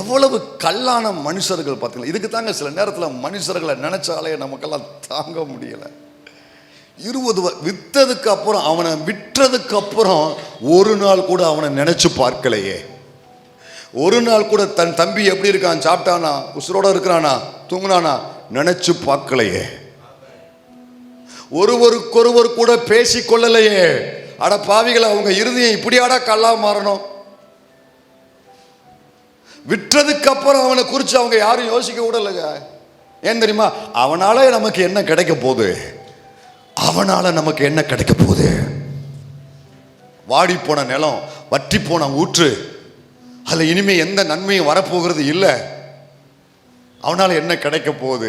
எவ்வளவு கல்லான மனுஷர்கள் பார்த்தீங்களா? இதுக்கு தாங்க சில நேரத்தில் மனுஷர்களை நினைச்சாலே நமக்கெல்லாம் தாங்க முடியல. 20 வித்ததுக்கு அப்புறம், அவனை விற்றதுக்கு அப்புறம் ஒரு நாள் கூட அவனை நினைச்சு பார்க்கலையே. ஒரு நாள் கூட தன் தம்பி எப்படி இருக்கான், சாப்பிட்டானா, உசுரோட இருக்கிறானா, தூங்குனானா, நினைச்சு பார்க்கலையே. ஒருவருக்கொருவர் கூட பேசி கொள்ளலையே. அட பாவிகளை, அவங்க இருதயம் இப்படியாடா கல்லா மாறணும்? விற்றதுக்கு அப்புறம் அவனை குறித்து அவங்க யாரும் யோசிக்க விடலைங்க. ஏன் தெரியுமா? அவனால நமக்கு என்ன கிடைக்க போகுது? அவனால நமக்கு என்ன கிடைக்க போகுது? வாடி போன நிலம், வற்றி போன ஊற்று, அதில் இனிமே எந்த நன்மையும் வரப்போகிறது இல்லை. அவனால என்ன கிடைக்க போகுது?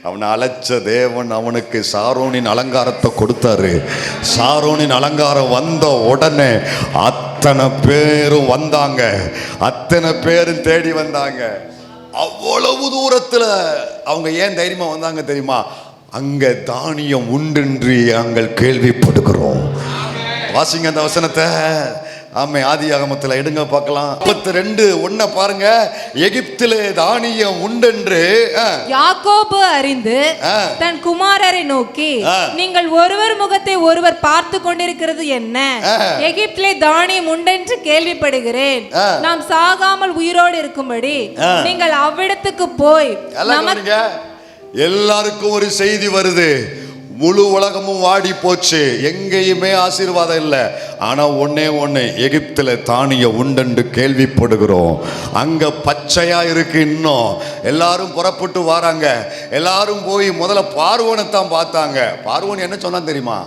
அவனை அழைச்ச தேவன் அவனுக்கு சாரோனின் அலங்காரத்தை கொடுத்தாரு. சாரோனின் அலங்காரம் வந்த உடனே அத்தனை பேரும் வந்தாங்க, அத்தனை பேரும் தேடி வந்தாங்க. அவ்வளவு தூரத்தில் அவங்க ஏன் தைரியமா வந்தாங்க தெரியுமா? அங்க தானியம் உண்டென்று நாங்கள் கேள்விப்படுகிறோம். வாசிங்க அந்த வசனத்தை. ஆமை ஆதியாகமத்தில் எடுங்க பார்க்கலாம். 32:1 பாருங்க. எகிப்திலே தானியம் உண்டென்று யாக்கோபு அறிந்து தன் குமாரரை நோக்கி, நீங்கள் ஒருவர் முகத்தை ஒருவர் பார்த்து கொண்டிருக்கிறது என்ன? எகிப்திலே தானியம் உண்டென்று கேள்விப்படுகிறேன். நாம் சாகாமல் உயிரோடு இருக்கும்படி நீங்கள் அவ்விடத்துக்கு போய். எல்லாருக்கும் ஒரு செய்தி வருது. முழு உலகமும் வாடி போச்சு, எங்கேயுமே ஆசீர்வாதம் இல்லை. ஆனா ஒண்ணு, எகிப்தில் தானியம் உண்டென்று கேள்விப்படுகிறோம். அங்க பச்சையா இருக்கு. இன்னும் எல்லாரும் புறப்பட்டு வராங்க. எல்லாரும் போய் முதல்ல பார்வோனைத்தான் பார்த்தாங்க. பார்வோன் என்ன சொன்னா தெரியுமா?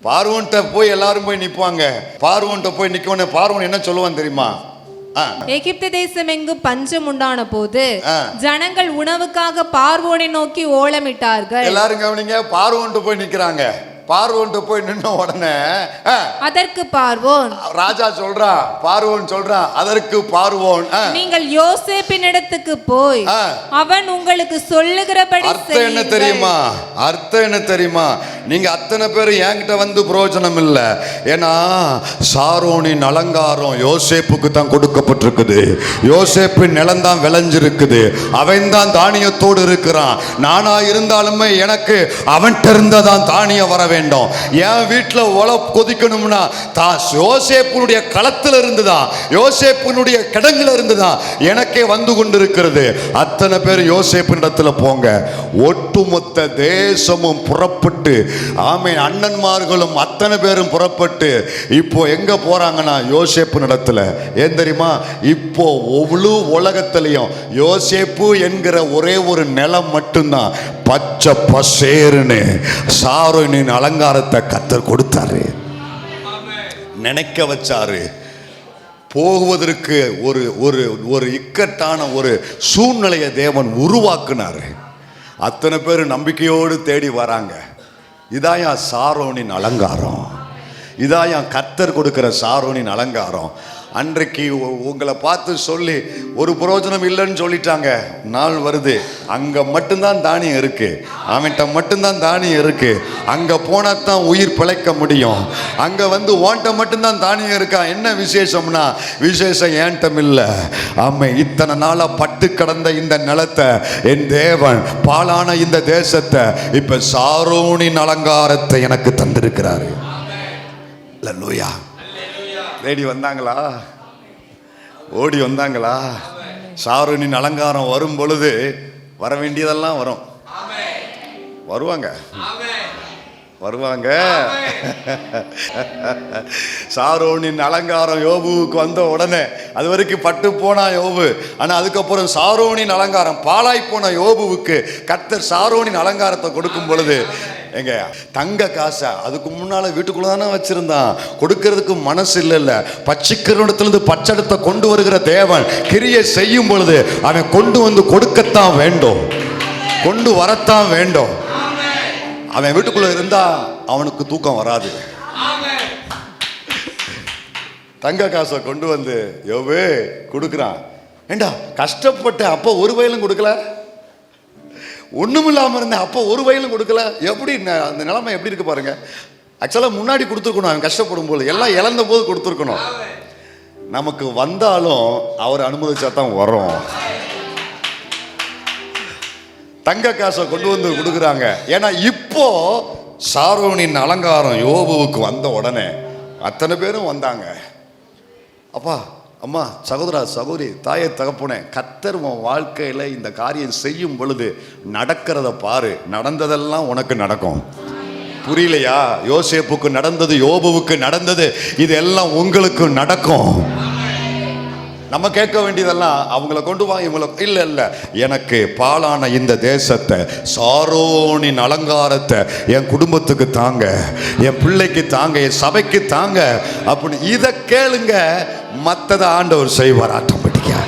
பார்வோன்ட்ட போய் எல்லாரும் போய் நிற்பாங்க. பார்வோன்ட்ட போய் நிற்க பார்வோன் என்ன சொல்லுவான் தெரியுமா? எகிப்து தேசம் எங்கு பஞ்சம் உண்டான போது ஜனங்கள் உணவுக்காக பார்வோனை நோக்கி ஓலமிட்டார்கள். எல்லாரும் கவனிங்க, பார்வோன்ட்டு போய் நிக்கிறாங்க. பார்வோன்ட்டு போய் நின்ன உடனே அதற்கு பார்வோன், ராஜா சொல்றான், பார்வோன் சொல்றான், அதற்கு பார்வோன், நீங்கள் யோசேப்பின் இடத்துக்கு போய் அவன் உங்களுக்கு சொல்லுகிறபடி அர்த்தம் என்ன தெரியுமா? அர்த்தம் என்ன தெரியுமா? நீங்க அத்தனை பேர் என்கிட்ட வந்து பிரயோஜனம் இல்லை. ஏன்னா சாரோனின் அலங்காரம் யோசேப்புக்கு தான் கொடுக்கப்பட்டிருக்குது. யோசேப்பின் நிலம் தான் விளைஞ்சிருக்குது. அவன் தான் தானியத்தோடு இருக்கிறான். நானா இருந்தாலுமே எனக்கு அவன்கிட்ட இருந்ததான் தானியம் வர வேண்டும். என் வீட்டில் உழவு கொதிக்கணும்னா யோசேப்பினுடைய களத்தில் இருந்துதான், யோசேப்பினுடைய கிடங்குல இருந்துதான் எனக்கே வந்து கொண்டிருக்கிறது. அத்தனை பேர் யோசேப்பின் இடத்துல போங்க. ஒட்டுமொத்த தேசமும் புறப்பட்டு, ஆமென், அண்ணன்மார்களும் அத்தனை பேரும் புறப்பட்டு இப்போ எங்க போறாங்கன்னா யோசேப்பின் இடத்துல. ஏன் தெரியுமா? இப்போ ஒவ்வொரு உலகத்திலையும் யோசேப்பு என்கிற ஒரே ஒரு நிலம் மட்டும்தான் பச்சை பசேருன்னு சாரோனின் அலங்காரத்தை கர்த்தர் கொடுத்தாரு, நினைக்க வச்சாரு. போகுவதற்கு ஒரு ஒரு ஒரு இக்கட்டான ஒரு சூழ்நிலையை தேவன் உருவாக்குனாரு. அத்தனை பேர் நம்பிக்கையோடு தேடி வராங்க. இதாயா சாரோனின் அலங்காரம், இதாயா கர்த்தர் கொடுக்கிற சாரோனின் அலங்காரம். அன்றைக்கு உங்களை பார்த்து சொல்லி ஒரு பிரயோஜனம் இல்லைன்னு சொல்லிட்டாங்க. நாள் வருது, அங்கே மட்டும்தான் தானியம் இருக்கு, அவன்கிட்ட மட்டும்தான் தானியம் இருக்கு. அங்கே போனால் தான் உயிர் பிழைக்க முடியும். அங்கே வந்து ஓன்ட்ட மட்டும்தான் தானியம் இருக்கா. என்ன விசேஷம்னா, விசேஷம் ஏன்ட்டம் இல்லை. ஆமை, இத்தனை நாளாக பட்டு கடந்த இந்த நிலத்தை என் தேவன், பாலான இந்த தேசத்தை இப்ப சாரோனின் அலங்காரத்தை எனக்கு தந்திருக்கிறாரு. அல்லேலூயா. தேடி வந்தாங்களா? ஓடி வந்தாங்களா? சாரோனின் அலங்காரம் வரும் பொழுது வர வேண்டியதெல்லாம் வரும். வருவாங்க, வருவாங்க. சாரோனின் அலங்காரம் யோபுவுக்கு வந்த உடனே அது வரைக்கும் பட்டு போனா யோபு. ஆனா அதுக்கப்புறம் சாரோனின் அலங்காரம் பாழாய் போன யோபுவுக்கு கர்த்தர் சாரோனின் அலங்காரத்தை கொடுக்கும் பொழுது, எங்க தங்க காசை அதுக்கு முன்னால வீட்டுக்குள்ள தானே வச்சிருந்தான், கொடுக்கறதுக்கு மனசு இல்லைல்ல. பச்சிக்கிறத்திலிருந்து பச்சடத்தை கொண்டு வருகிற தேவன் கிரியை செய்யும் பொழுது அவன் கொண்டு வந்து கொடுக்கத்தான் வேண்டும், கொண்டு வரத்தான் வேண்டும். அவன் வீட்டுக்குள்ள இருந்தா அவனுக்கு தூக்கம் வராது. தங்க காசை கொண்டு வந்து யோபு கொடுக்குறான். ஏண்டா கஷ்டப்பட்ட அப்போ ஒரு வயலும் கொடுக்கல, ஒண்ணும் இல்லாம இருந்த அப்போ ஒரு வயலும் கொடுக்கல. எப்படி அந்த நிலைமை எப்படி இருக்கு பாருங்க. ஆக்சுவலா முன்னாடி கொடுத்துருக்கணும். அவன் கஷ்டப்படும் போது எல்லாம் இழந்த போது கொடுத்துருக்கணும். நமக்கு வந்தாலும் அவர் அனுமதிச்சா தான் வரும். தங்க காசை கொண்டு வந்து கொடுக்குறாங்க. ஏன்னா இப்போ சாரோனின் அலங்காரம் யோபுவுக்கு வந்த உடனே அத்தனை பேரும் வந்தாங்க. அப்பா, அம்மா, சகோதரா, சகோதரி, தாயை, தகப்பனே, கர்த்தர் உன் வாழ்க்கையில் இந்த காரியம் செய்யும் பொழுது நடக்கிறத பாரு. நடந்ததெல்லாம் உனக்கு நடக்கும். புரியலையா? யோசேப்புக்கு நடந்தது, யோபுவுக்கு நடந்தது, இதெல்லாம் உங்களுக்கு நடக்கும். நம்ம கேட்க வேண்டியதெல்லாம் அவங்கள கொண்டு வா, இவங்களை இல்லை இல்லை, எனக்கு பாலான இந்த தேசத்தை, சாரோனின் அலங்காரத்தை என் குடும்பத்துக்கு தாங்க, என் பிள்ளைக்கு தாங்க, என் சபைக்கு தாங்க அப்படி இதை கேளுங்க. மற்றதை ஆண்டவர் செய்வார் ஆட்டோமேட்டிக்கா.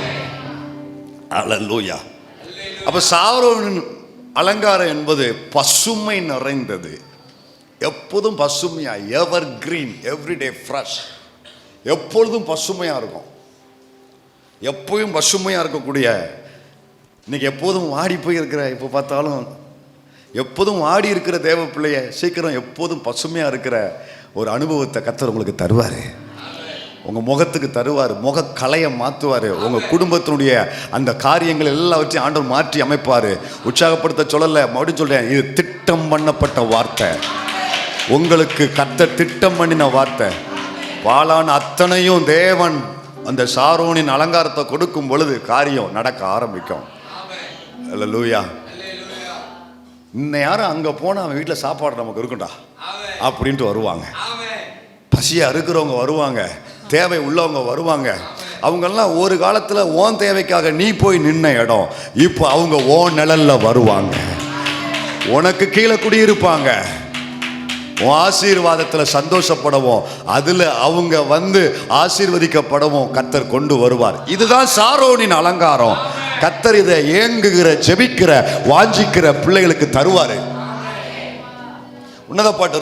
அல்லேலூயா. அப்ப சாரோனின் அலங்காரம் என்பது பசுமை நிறைந்தது, எப்போதும் பசுமையா, எவர் கிரீன், எவ்ரிடே ஃப்ரெஷ், எப்பொழுதும் பசுமையா இருக்கும், எப்பவும் பசுமையாக இருக்கக்கூடிய. இன்னைக்கு எப்போதும் வாடி போய் இருக்கிற, இப்போ பார்த்தாலும் எப்போதும் வாடி இருக்கிற தேவ பிள்ளைய சீக்கிரம் எப்போதும் பசுமையாக இருக்கிற ஒரு அனுபவத்தை கர்த்தர் உங்களுக்கு தருவார். உங்கள் முகத்துக்கு தருவார், முகக்கலையை மாற்றுவார், உங்கள் குடும்பத்தினுடைய அந்த காரியங்கள் எல்லாவற்றையும் ஆண்டவர் மாற்றி அமைப்பார். உற்சாகப்படுத்த சொல்லலை, மறுபடியும் சொல்கிறேன், இது திட்டம் பண்ணப்பட்ட வார்த்தை. உங்களுக்கு கர்த்தர் திட்டம் பண்ணின வார்த்தை. பாலான அத்தனையும் தேவன் அந்த சாரோனின் அலங்காரத்தை கொடுக்கும் பொழுது காரியம் நடக்க ஆரம்பிக்கும். அல்லேலூயா. இன்னும் யாரும் அங்கே போனால் அவன் வீட்டில் சாப்பாடு நமக்கு இருக்குண்டா அப்படின்ட்டு வருவாங்க. பசியாக இருக்கிறவங்க வருவாங்க, தேவை உள்ளவங்க வருவாங்க. அவங்கெல்லாம் ஒரு காலத்தில் ஓன் தேவைக்காக நீ போய் நின்ன இடம், இப்போ அவங்க ஓன் நிழல்ல வருவாங்க, உனக்கு கீழே குடியிருப்பாங்க, உன் ஆசீர்வாதத்தில் சந்தோஷப்படவும் அதில் அவங்க வந்து ஆசீர்வதிக்கப்படவும் கர்த்தர் கொண்டு வருவார். இதுதான் சாரோனின் அலங்காரம். கர்த்தர் இதை ஏங்குகிற, ஜெபிக்கிற, வாஞ்சிக்கிற பிள்ளைகளுக்கு தருவார். உன்னத பாட்டு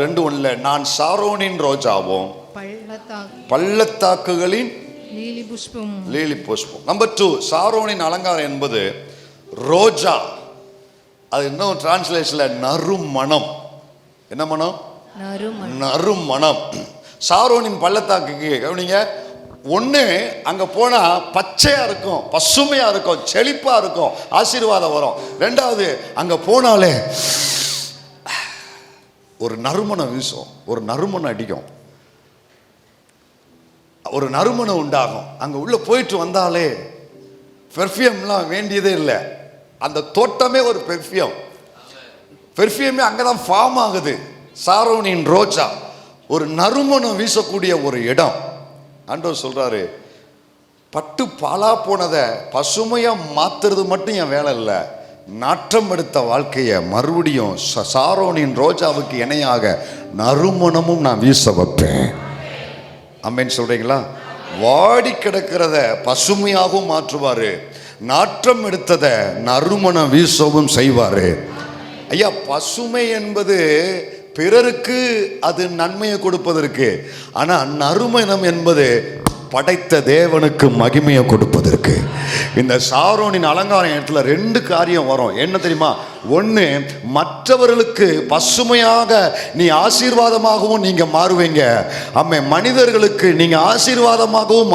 2:1 நான் சாரோனின் ரோஜாவும் பள்ளத்தாக்குகளின் லீலி புஷ்பம். நம்பர் 2, சாரோனின் அலங்காரம் என்பது ரோஜா. அது இன்னும் டிரான்ஸ்லேஷன்ல நறுமணம். என்ன மனம்? நறுமணம். சாரோனின் பள்ளத்தாக்குக்கு கவனிங்க, ஒன்று அங்கே போனால் பச்சையாக இருக்கும், பசுமையாக இருக்கும், செழிப்பாக இருக்கும், ஆசீர்வாதம் வரும். ரெண்டாவது அங்கே போனாலே ஒரு நறுமணம் வீசும், ஒரு நறுமணம் அடிக்கும், ஒரு நறுமணம் உண்டாகும். அங்கே உள்ள போயிட்டு வந்தாலே பெர்ஃப்யூம்லாம் வேண்டியதே இல்லை, அந்த தோட்டமே ஒரு பெர்ஃப்யூமே அங்கே தான் ஃபார்ம் ஆகுது. சாரோனின் ரோஜா ஒரு நறுமணம் வீசக்கூடிய ஒரு இடம். ஆண்டவர் சொல்றாரு, பட்டு பாலா போனதை பசுமையாக மாத்துறது மட்டும் என் வேலை இல்லை, நாற்றம் எடுத்த வாழ்க்கையை மறுபடியும் சாரோனின் ரோஜாவுக்கு இணையாக நறுமணமும் நான் வீச வைப்பேன். ஆமென் சொல்றீங்களா? வாடி கிடக்கிறத பசுமையாகவும் மாற்றுவாரு, நாற்றம் எடுத்ததை நறுமணம் வீசவும் செய்வாரு. ஐயா, பசுமை என்பது பிறருக்கு அது நன்மையை கொடுப்பதற்கு, ஆனா நறுமணம் என்பது படைத்த தேவனுக்கு மகிமையை கொடுப்பதற்கு. இந்த சாரோனின் அலங்காரம் இடத்துல 2 காரியம் வரும். என்ன தெரியுமா? ஒன்று, மற்றவர்களுக்கு பசுமையாக நீ ஆசீர்வாதமாகவும் நீங்க மாறுவீங்க. மனிதர்களுக்கு நீங்க ஆசீர்வாதமாகவும்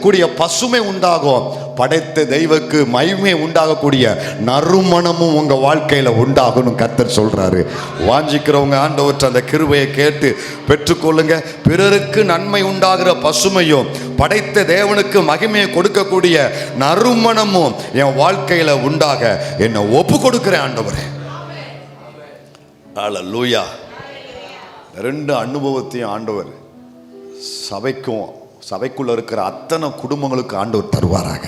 கூடிய பசுமை உண்டாகும். படைத்த தெய்வக்கு மகிமை உண்டாகக்கூடிய நறுமணமும் உங்க வாழ்க்கையில உண்டாகணும் கர்த்தர் சொல்றாரு. வாஞ்சிக்கிறவங்க ஆண்டவற்றை அந்த கிருபையை கேட்டு பெற்றுக்கொள்ளுங்க. பிறருக்கு நன்மை உண்டாகிற பசுமையும் படைத்த தேவனுக்கு மகிமையை கொடுக்கக்கூடிய நறுமணமும் என் வாழ்க்கையில உண்டாக என்னை ஒப்பு கொடுக்கிறேன் ஆண்டவரே. அல்லேலூயா. 2 அனுபவத்தையும் ஆண்டவர் சபைக்குள்ள இருக்கிற அத்தனை குடும்பங்களுக்கு ஆண்டவர் தருவாராக.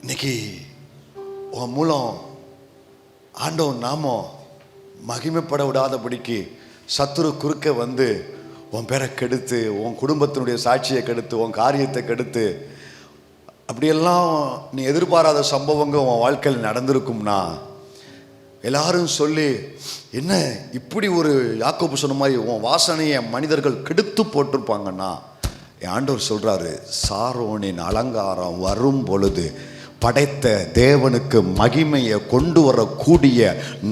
இன்னைக்கு உன் மூலம் ஆண்டவர் நாமம் மகிமைப்பட விடாதபடிக்கு சத்துரு குறுக்க வந்து உன் பேரை கெடுத்து, உன் குடும்பத்தினுடைய சாட்சியை கெடுத்து, உன் காரியத்தை கெடுத்து, அப்படியெல்லாம் நீ எதிர்பாராத சம்பவங்கள் உன் வாழ்க்கையில் நடந்திருக்கும்னா எல்லாரும் சொல்லி, என்ன இப்படி ஒரு யாக்கோபு சொன்ன மாதிரி உன் வாசனையை மனிதர்கள் கெடுத்து போட்டிருப்பாங்கன்னா, என் ஆண்டவர் சொல்றாரு, சாரோனின் அலங்காரம் வரும் பொழுது படைத்த தேவனுக்கு மகிமையை கொண்டு வரக்கூடிய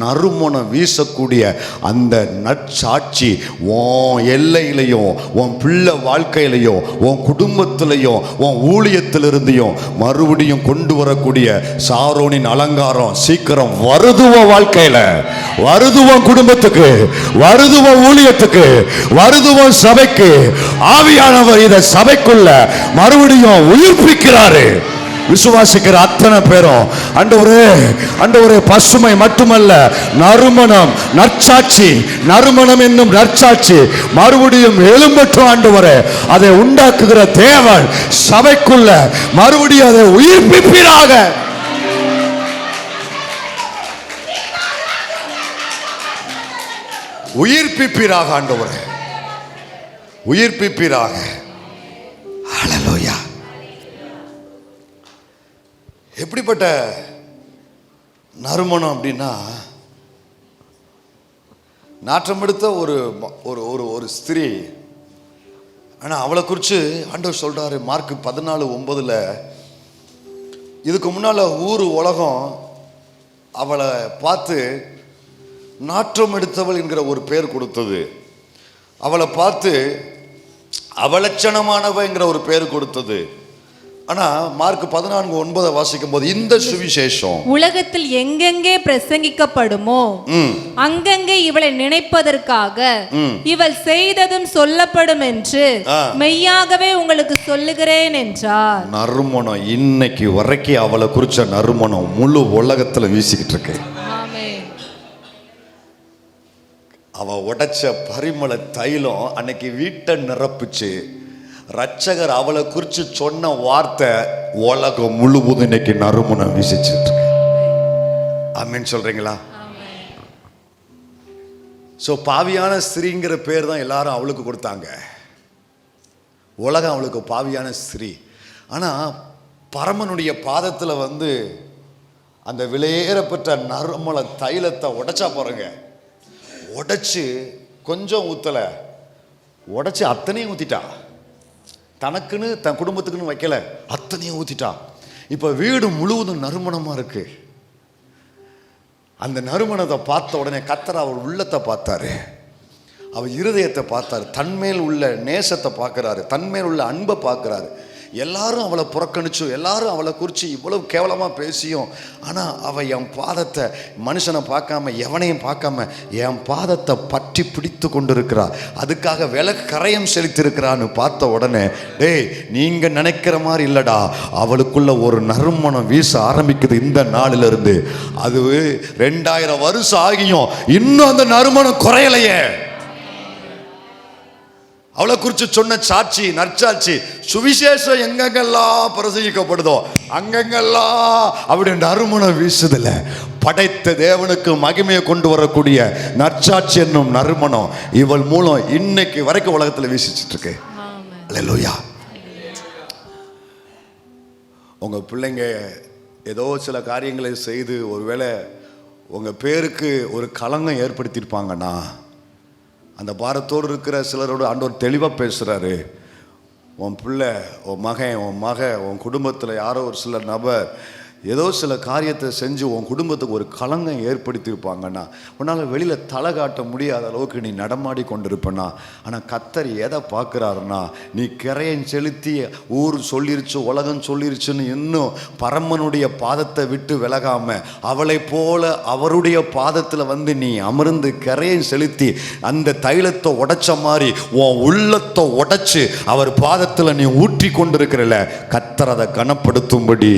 நறுமணம் வீசக்கூடிய அந்த நற்சாட்சி உன் எல்லையிலையும், உன் பிள்ளை வாழ்க்கையிலையும், உன் குடும்பத்திலையும், உன் ஊழியத்திலிருந்தையும் மறுபடியும் கொண்டு வரக்கூடிய சாரோனின் அலங்காரம் சீக்கிரம் வருதுவன் வாழ்க்கையில, வருதுவன் குடும்பத்துக்கு, வருதுவன் ஊழியத்துக்கு, வருதுவன் சபைக்கு. ஆவியானவர் இதை சபைக்குள்ள மறுபடியும் உயிர்ப்பிக்கிறாரு. விசுவாசிக்கிற அத்தனை பேரும் ஆண்டவரே பசுமை மட்டுமல்ல, நறுமணம், நற்சாட்சி, நறுமணம் என்னும் நற்சாட்சி மறுபடியும் எழும்பட்டும் ஆண்டவரே. அதை உண்டாக்குகிற தேவன் சபைக்குள்ள மறுபடியும் அதை உயிர்ப்பிப்பீராக. உயிர்ப்பிப்பீராக ஆண்டவரே, உயிர்ப்பிப்பீராக. ஹல்லேலூயா. எப்படிப்பட்ட நறுமணம் அப்படின்னா, நாற்றம் எடுத்த ஒரு ஒரு ஒரு ஸ்திரீ. ஆனால் அவளை குறித்து ஆண்டவர் சொல்றாரு மார்க் 14:9, இதுக்கு முன்னால் ஊர் உலகம் அவளை பார்த்து நாற்றம் எடுத்தவள் என்கிற ஒரு பேர் கொடுத்தது. அவளை பார்த்து அவலட்சணமானவங்கிற ஒரு பேர் கொடுத்தது. ஆனா மார்க் 14:9 வாசிக்கும் போது இந்த சுவிசேஷம் உலகத்தில் எங்கெங்கே பிரசங்கிக்கப்படுமோ அங்கங்கே இவளை நினைப்பதற்காக இவள் செய்ததும் சொல்லப்படும் என்று மெய்யாகவே உங்களுக்கு சொல்லுகிறேன் என்றார். நறுமணம் இன்னைக்கு வரைக்கும் அவளை குறிச்ச நறுமணம் முழு உலகத்துல வீசிக்கிட்டு இருக்கு. அவ உடைச்ச பரிமள தைலம் அன்னைக்கு வீட்டை நிரப்புச்சு. ரட்சகர் அவளை குறித்து சொன்ன வார்த்தை உலகம் முழுவதும் இன்னைக்கு நறுமணம் வீசிச்சுட்டு. ஆமீன் சொல்றீங்களா? ஸோ பாவியான ஸ்திரீங்கிற பேர் தான் எல்லாரும் அவளுக்கு கொடுத்தாங்க. உலகம் அவளுக்கு பாவியான ஸ்திரீ. ஆனால் பரமனுடைய பாதத்தில் அந்த விலையேறப்பட்ட நறுமண தைலத்தை உடைச்சா பாருங்க. உடைச்சு கொஞ்சம் ஊற்றலை, உடைச்சு அத்தனையும் ஊற்றிட்டா. தனக்குன்னு தன் குடும்பத்துக்குன்னு வைக்கல, அத்தனையும் ஊற்றிட்டா. இப்போ வீடு முழுவதும் நறுமணமாக இருக்கு. அந்த நறுமணத்தை பார்த்த உடனே கர்த்தர் அவர் உள்ளத்தை பார்த்தாரு, அவர் இருதயத்தை பார்த்தாரு, தன்மேல் உள்ள நேசத்தை பார்க்குறாரு, தன்மேல் உள்ள அன்பை பார்க்குறாரு. எல்லாரும் அவளை புறக்கணிச்சு, எல்லாரும் அவளை குறித்து இவ்வளவு கேவலமாக பேசியும், ஆனால் அவள் என் பாதத்தை மனுஷனை பார்க்காம எவனையும் பார்க்காம என் பாதத்தை பற்றி பிடித்து கொண்டு இருக்கிறா, அதுக்காக விலை கரையம் செலுத்திருக்கிறான்னு பார்த்த உடனே, டேய் நீங்கள் நினைக்கிற மாதிரி இல்லைடா, அவளுக்குள்ள ஒரு நறுமணம் வீச ஆரம்பிக்குது இந்த நாளிலிருந்து. அது 2000 வருஷம் ஆகியும் இன்னும் அந்த நறுமணம் குறையலையே. அவளை குறித்து சொன்ன சாட்சி, நற்சாட்சி, சுவிசேஷம் எங்கெங்கெல்லாம் பிரசங்கிக்கப்படுதோ அங்கெங்கெல்லாம் அப்படி நறுமணம் வீசுதில்ல. படைத்த தேவனுக்கு மகிமையை கொண்டு வரக்கூடிய நற்சாட்சி என்னும் நறுமணம் இவள் மூலம் இன்னைக்கு வரைக்கும் உலகத்தில் வீசிச்சுட்டு இருக்கு. அல்லேலூயா. உங்க பிள்ளைங்க ஏதோ சில காரியங்களை செய்து ஒருவேளை உங்க பேருக்கு ஒரு களங்கம் ஏற்படுத்தியிருப்பாங்கன்னா, அந்த பாரத்தோடு இருக்கிற சிலரோடு ஆண்டவர் தெளிவாக பேசுகிறாரு. உன் பிள்ளை, உன் மகன், உன் உன் குடும்பத்தில் யாரோ ஒரு சில நபர் ஏதோ சில காரியத்தை செஞ்சு உன் குடும்பத்துக்கு ஒரு களங்கம் ஏற்படுத்தியிருப்பாங்கன்னா, உன்னால் வெளியில் தலை காட்ட முடியாத அளவுக்கு நீ நடமாடி கொண்டிருப்பேன்னா, ஆனால் கர்த்தர் எதை பார்க்குறாருன்னா, நீ கரையன் செலுத்தி ஊர் சொல்லிருச்சு, உலகம் சொல்லிருச்சுன்னு இன்னும் பரமனுடைய பாதத்தை விட்டு விலகாமல் அவளை போல அவருடைய பாதத்தில் நீ அமர்ந்து கரையன் செலுத்தி அந்த தைலத்தை உடைச்ச மாதிரி உன் உள்ளத்தை உடைச்சு அவர் பாதத்தில் நீ ஊற்றி கொண்டிருக்கிறல, கர்த்தர் அதை கனப்படுத்தும்படி,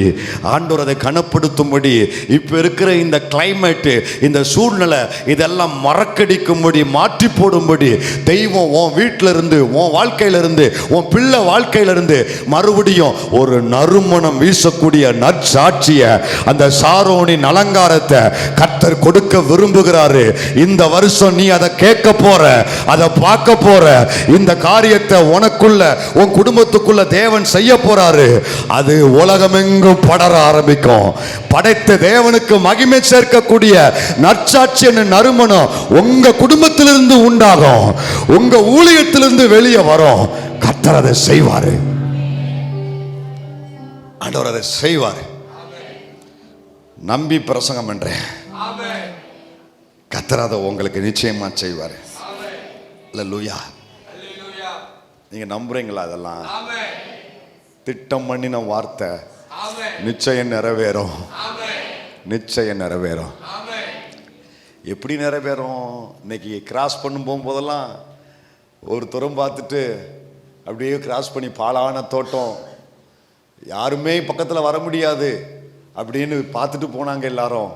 ஆண்டவர் அதை கனப்படுத்தும்படி, இப்ப இருக்கிற இந்த கிளைமேட், இந்த சூழ்நிலை இதெல்லாம் மறக்கடிக்கும்படி, மாற்றி போடும்படி தெய்வம் உன் வீட்டில இருந்து, உன் வாழ்க்கையில இருந்து, உன் பிள்ளை வாழ்க்கையில இருந்து மறுபடியும் ஒரு நறுமணம் வீசக்கூடிய நற்சாட்சிய, அந்த சாரோனின் அலங்காரத்தை கர்த்தர் கொடுக்க விரும்புகிறாரு. இந்த வருஷம் நீ அதை கேட்க போற, அதை பார்க்க போற, இந்த காரியத்தை உனக்குள்ள உன் குடும்பத்துக்குள்ள தேவன் செய்ய போறாரு. அது உலகமெங்கும் படர ஆரம்பிக்கும். படைத்த தேவனுக்கு மகிமை சேர்க்கக்கூடிய நற்சாட்சி நறுமணம் உங்க குடும்பத்திலிருந்து உண்டாகும், உங்க ஊழியத்திலிருந்து வெளியே வரும். கர்த்தர் அதை செய்வாரு, ஆண்டவர் அதை செய்வாரு. நம்பி பிரசங்கம் பண்றேன், கர்த்தர் அதை உங்களுக்கு நிச்சயமா செய்வாரு. அல்லேலூயா. நீங்க நம்புறீங்களா? அதெல்லாம் திட்டம் பண்ணின வார்த்தை நிச்சயம் நிறைவேறும், நிச்சயம் நிறைவேறும். எப்படி நிறைவேறும்? இன்னைக்கு கிராஸ் பண்ணும் போகும்போதெல்லாம் ஒரு தூரம் பார்த்துட்டு அப்படியே கிராஸ் பண்ணி பாலான தோட்டம், யாருமே பக்கத்தில் வர முடியாது அப்படின்னு பார்த்துட்டு போனாங்க எல்லாரும்.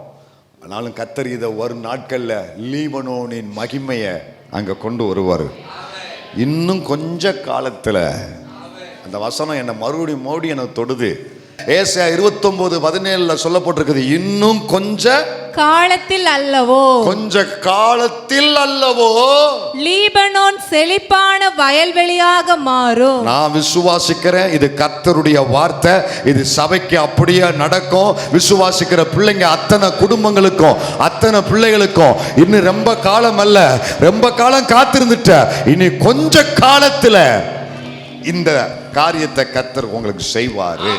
ஆனாலும் கர்த்தர் இதை வரும் நாட்களில் லீபனோனின் மகிமையை அங்கே கொண்டு வருவார். இன்னும் கொஞ்ச காலத்தில் அந்த வசனம் என்னை மறுபடியும் என்னை தொடுது. ஏசாயா 29:17 சொல்லப்பட்டிருக்குது, இன்னும் கொஞ்ச காலத்தில் அல்லவோ, கொஞ்ச காலத்தில் அல்லவோ லீபனோன் செழிப்பான வயல்வெளியாக மாறும். நான் விசுவாசிக்கிறேன், இது கர்த்தருடைய வார்த்தை, இது சபைக்கு அப்படியே நடக்கும். விசுவாசிக்கிற பிள்ளைங்க அத்தனை குடும்பங்களுக்கும், அத்தனை பிள்ளைகளுக்கும் இன்னும் ரொம்ப காலம் அல்ல, ரொம்ப காலம் காத்திருந்துட்ட, இனி கொஞ்ச காலத்துல இந்த காரியத்தை கர்த்தர் உங்களுக்கு செய்வாரு.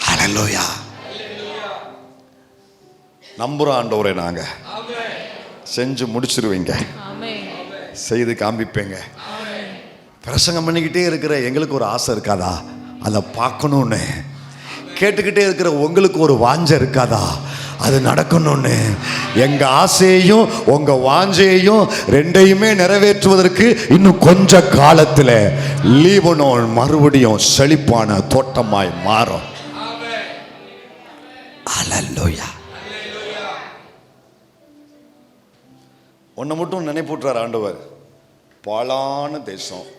ஹல்லேலூயா. நம்புறோம் ஆண்டவரே, நாங்க செஞ்சு முடிச்சிருவீங்க. செய்து காண்பிப்பேங்க. பிரசங்கம் பண்ணிக்கிட்டே இருக்கிற எங்களுக்கு ஒரு ஆசை இருக்காதா அதை பார்க்கணும்னு? கேட்டுக்கிட்டே இருக்கிற உங்களுக்கு ஒரு வாஞ்சை இருக்காதா அது நடக்கணும்னு? எங்க ஆசையையும் உங்க வாஞ்சையையும் ரெண்டையுமே நிறைவேற்றுவதற்கு இன்னும் கொஞ்ச காலத்துல லீபனோன் மறுபடியும் செழிப்பான தோட்டமாய் மாறும். அல்லேலூயா. ஒன்றை மட்டும் நினைப்பூட்டுறார் ஆண்டவர், பாழான தேசம்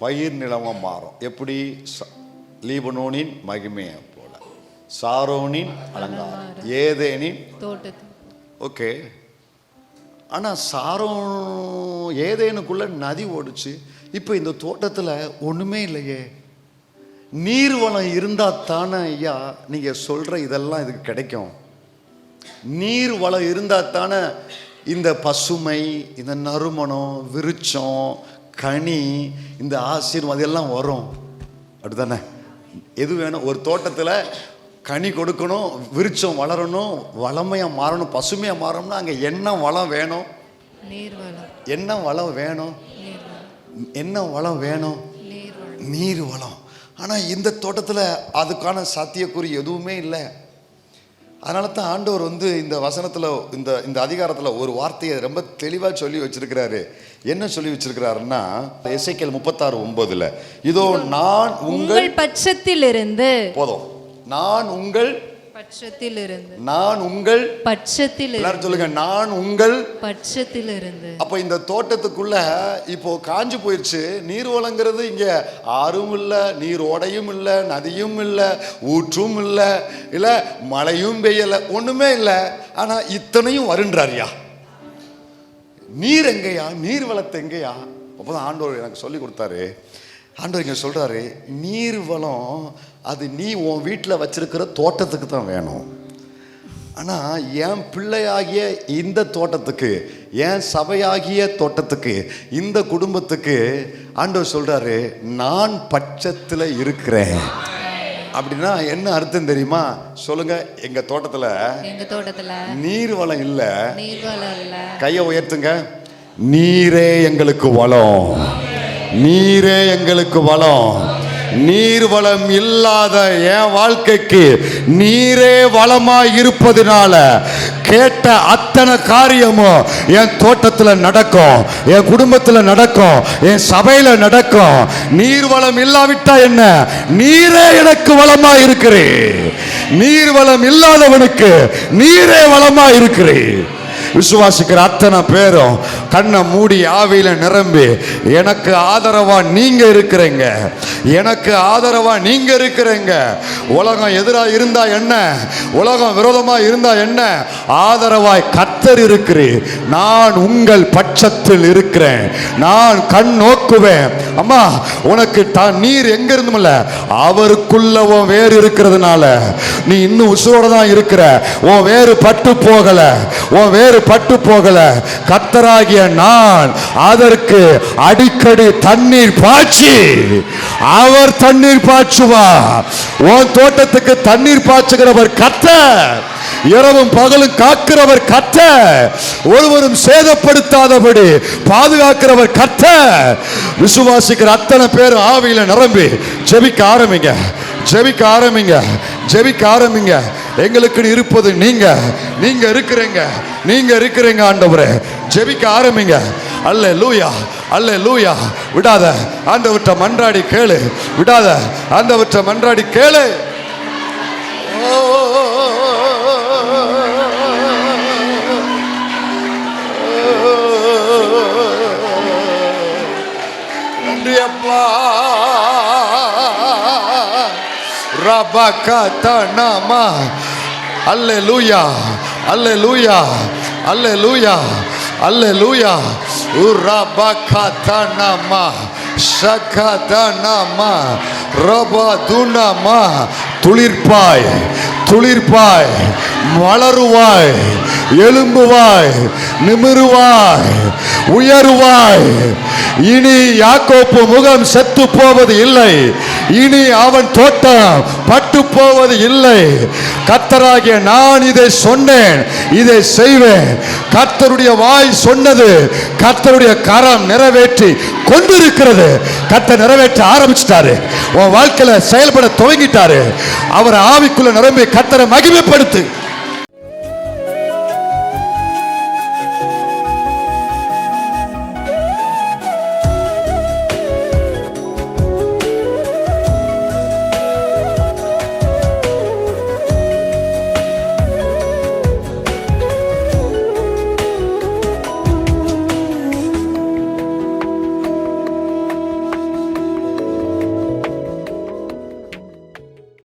பயிர் நிலமா மாறும். எப்படி? லீபனோனின் மகிமையை போல, சாரோனின் அலங்காரம், ஏதேனின் தோட்டத்தில். ஓகே, ஆனா சாரோன் ஏதேனுக்குள்ள நதி ஓடுச்சு. இப்போ இந்த தோட்டத்தில் ஒண்ணுமே இல்லையே. நீர்வளம் இருந்தா தானே ஐயா நீங்க சொல்ற இதெல்லாம் இதுக்கு கிடைக்கும். நீர் வளம் இருந்தா தானே இந்த பசுமை, இந்த நறுமணம், விருட்சம், கனி, இந்த ஆசீர்வாதம் எல்லாம் வரும். அப்படித்தானே? எது வேணும்? ஒரு தோட்டத்தில் கனி கொடுக்கணும், விருட்சம் வளரணும், வளமையாக மாறணும், பசுமையாக மாறணும்னா அங்கே என்ன வளம் வேணும்? என்ன வளம் வேணும்? என்ன வளம் வேணும்? நீர் வளம். ஆனால் இந்த தோட்டத்தில் அதுக்கான சாத்தியக்கூறி எதுவுமே இல்லை. அதனால தான் ஆண்டவர் இந்த வசனத்தில், இந்த அதிகாரத்தில் ஒரு வார்த்தையை ரொம்ப தெளிவாக சொல்லி வச்சிருக்கிறாரு. என்ன சொல்லி வச்சிருக்கிறாருன்னா, எசேக்கியேல் 36:9, இதோ நான் உங்கள் பட்சத்தில் இருந்து, போதும், நான் உங்கள் பட்சத்தில் இருந்து, நான் உங்கள் பட்சத்தில் எல்லாரும் சொல்லுங்க, நான் உங்கள் பட்சத்தில் இருந்து. அப்ப இந்த தோட்டத்துக்குள்ள இப்போ காஞ்சு போயிடுச்சு. நீர் வளங்கிறது இங்க ஆறும் இல்லை, நீரோடையும் இல்லை, நதியும் இல்லை, ஊற்றும் இல்லை, இல்ல மழையும் பெய்யல, ஒண்ணுமே இல்லை. ஆனா இத்தனையும் வருன்றாரியா. நீர் எங்கேயா? நீர் வளத்தை எங்கேயா? அப்போதான் ஆண்டவர் எனக்கு சொல்லி கொடுத்தாரு. ஆண்டவர் இங்க சொல்றாரு, நீர் வளம் அது நீ உன் வீட்டில் வச்சிருக்கிற தோட்டத்துக்கு தான் வேணும். ஆனால் என் பிள்ளையாகிய இந்த தோட்டத்துக்கு, என் சபையாகிய தோட்டத்துக்கு, இந்த குடும்பத்துக்கு ஆண்டவர் சொல்றாரு, நான் பட்சத்தில் இருக்கிறேன். அப்படின்னா என்ன அர்த்தம் தெரியுமா? சொல்லுங்க. எங்க தோட்டத்துல நீர் வளம் இல்ல. கையை உயர்த்துங்க. நீரே எங்களுக்கு வளம், நீரே எங்களுக்கு வளம். நீர் வளம் இல்லாத என் வாழ்க்கைக்கு நீரே வளமாய் இருப்பதனால கேட்ட அத்தனை காரியமும் என் தோட்டத்தில் நடக்கும், என் குடும்பத்தில் நடக்கும், என் சபையில நடக்கும். நீர் வளம் இல்லாவிட்டா என்ன? நீரே எனக்கு வளமாய் இருக்கிறேன். நீர் வளம் இல்லாதவனுக்கு நீரே வளமாய் இருக்கிறேன். விசுவாசிக்கிற அத்தனை பேரும் கண்ணை மூடி ஆவியில நிரம்பி, எனக்கு ஆதரவா நீங்க இருக்கிறீங்க, எனக்கு ஆதரவா நீங்க இருக்கிறீங்க. உலகம் எதிராக இருந்தா என்ன, உலகம் விரோதமா இருந்தா என்ன, ஆதரவாய் கர்த்தர் இருக்கிறேன். நான் உங்கள் பட்சத்தில் இருக்கிறேன். நான் கண் நோக்குவேன். அம்மா, உனக்கு நீர் எங்க இருந்துமில்ல, அவருக்குள்ள உன் வேறு இருக்கிறதுனால நீ இன்னும் உசுரோட தான் இருக்கிற. உன் வேறு பட்டு போகல, உன் வேறு பட்டு போகல. கர்த்தராகிய நான் அதற்கு அடிக்கடி தண்ணீர் பாய்ச்சி, அவர் தண்ணீர் பாய்ச்சுவார். உன் தோட்டத்துக்கு தண்ணீர் பாய்ச்சுகிறவர் கர்த்தர், இரவும் பகலும் காக்கிறவர் கர்த்தர், ஒருவரும் சேதப்படுத்தாதபடி பாதுகாக்கிறவர் கர்த்தர். விசுவாசிக்கிற அத்தனை பேர் ஆவியில நிரம்பி ஜெபிக்க ஆரம்பிங்க, ஜெபிக்க ஆரம்பிங்க, ஜெபிக்க ஆரம்பிங்க. எங்களுக்கு இருப்பது நீங்க, நீங்க இருக்கிறீங்க, நீங்க இருக்கிறீங்க ஆண்டவரே. ஜெபிக்க ஆரம்பிங்க. அல்லேலூயா, அல்லேலூயா. விடாத ஆண்டவர்ட்ட மன்றாடி கேளு, விடாத ஆண்டவர்ட்ட மன்றாடி கேளு. நன்றியப்பா. ரபகதனமா. அல்லேலூயா, அல்லேலூயா, அல்லேலூயா, அல்லேலூயா. உரபகதனமா ஷகதனமா ரபதுனமா. துளிர்ப்பாய், துளிர்ப்பாய், வளருவாய், எழும்புவாய், நிமிருவாய், உயருவாய். இனி யாக்கோப்பு முகம் செத்து போவது இல்லை. இனி அவன் தோட்டம் பட்டு கெட்டு போவது இல்லை. கர்த்தராகிய நான் இதை சொன்னேன், இதை செய்வேன். கர்த்தருடைய வாய் சொன்னது கர்த்தருடைய கரம் நிறைவேற்றி கொண்டிருக்கிறது. கர்த்தர் நிறைவேற்ற ஆரம்பிச்சிட்டாரு. உன் வாழ்க்கையில செயல்பட துவங்கிட்டாரு. அவர் ஆவிக்குள்ள நிரம்பி கர்த்தரை மகிமைப்படுத்து.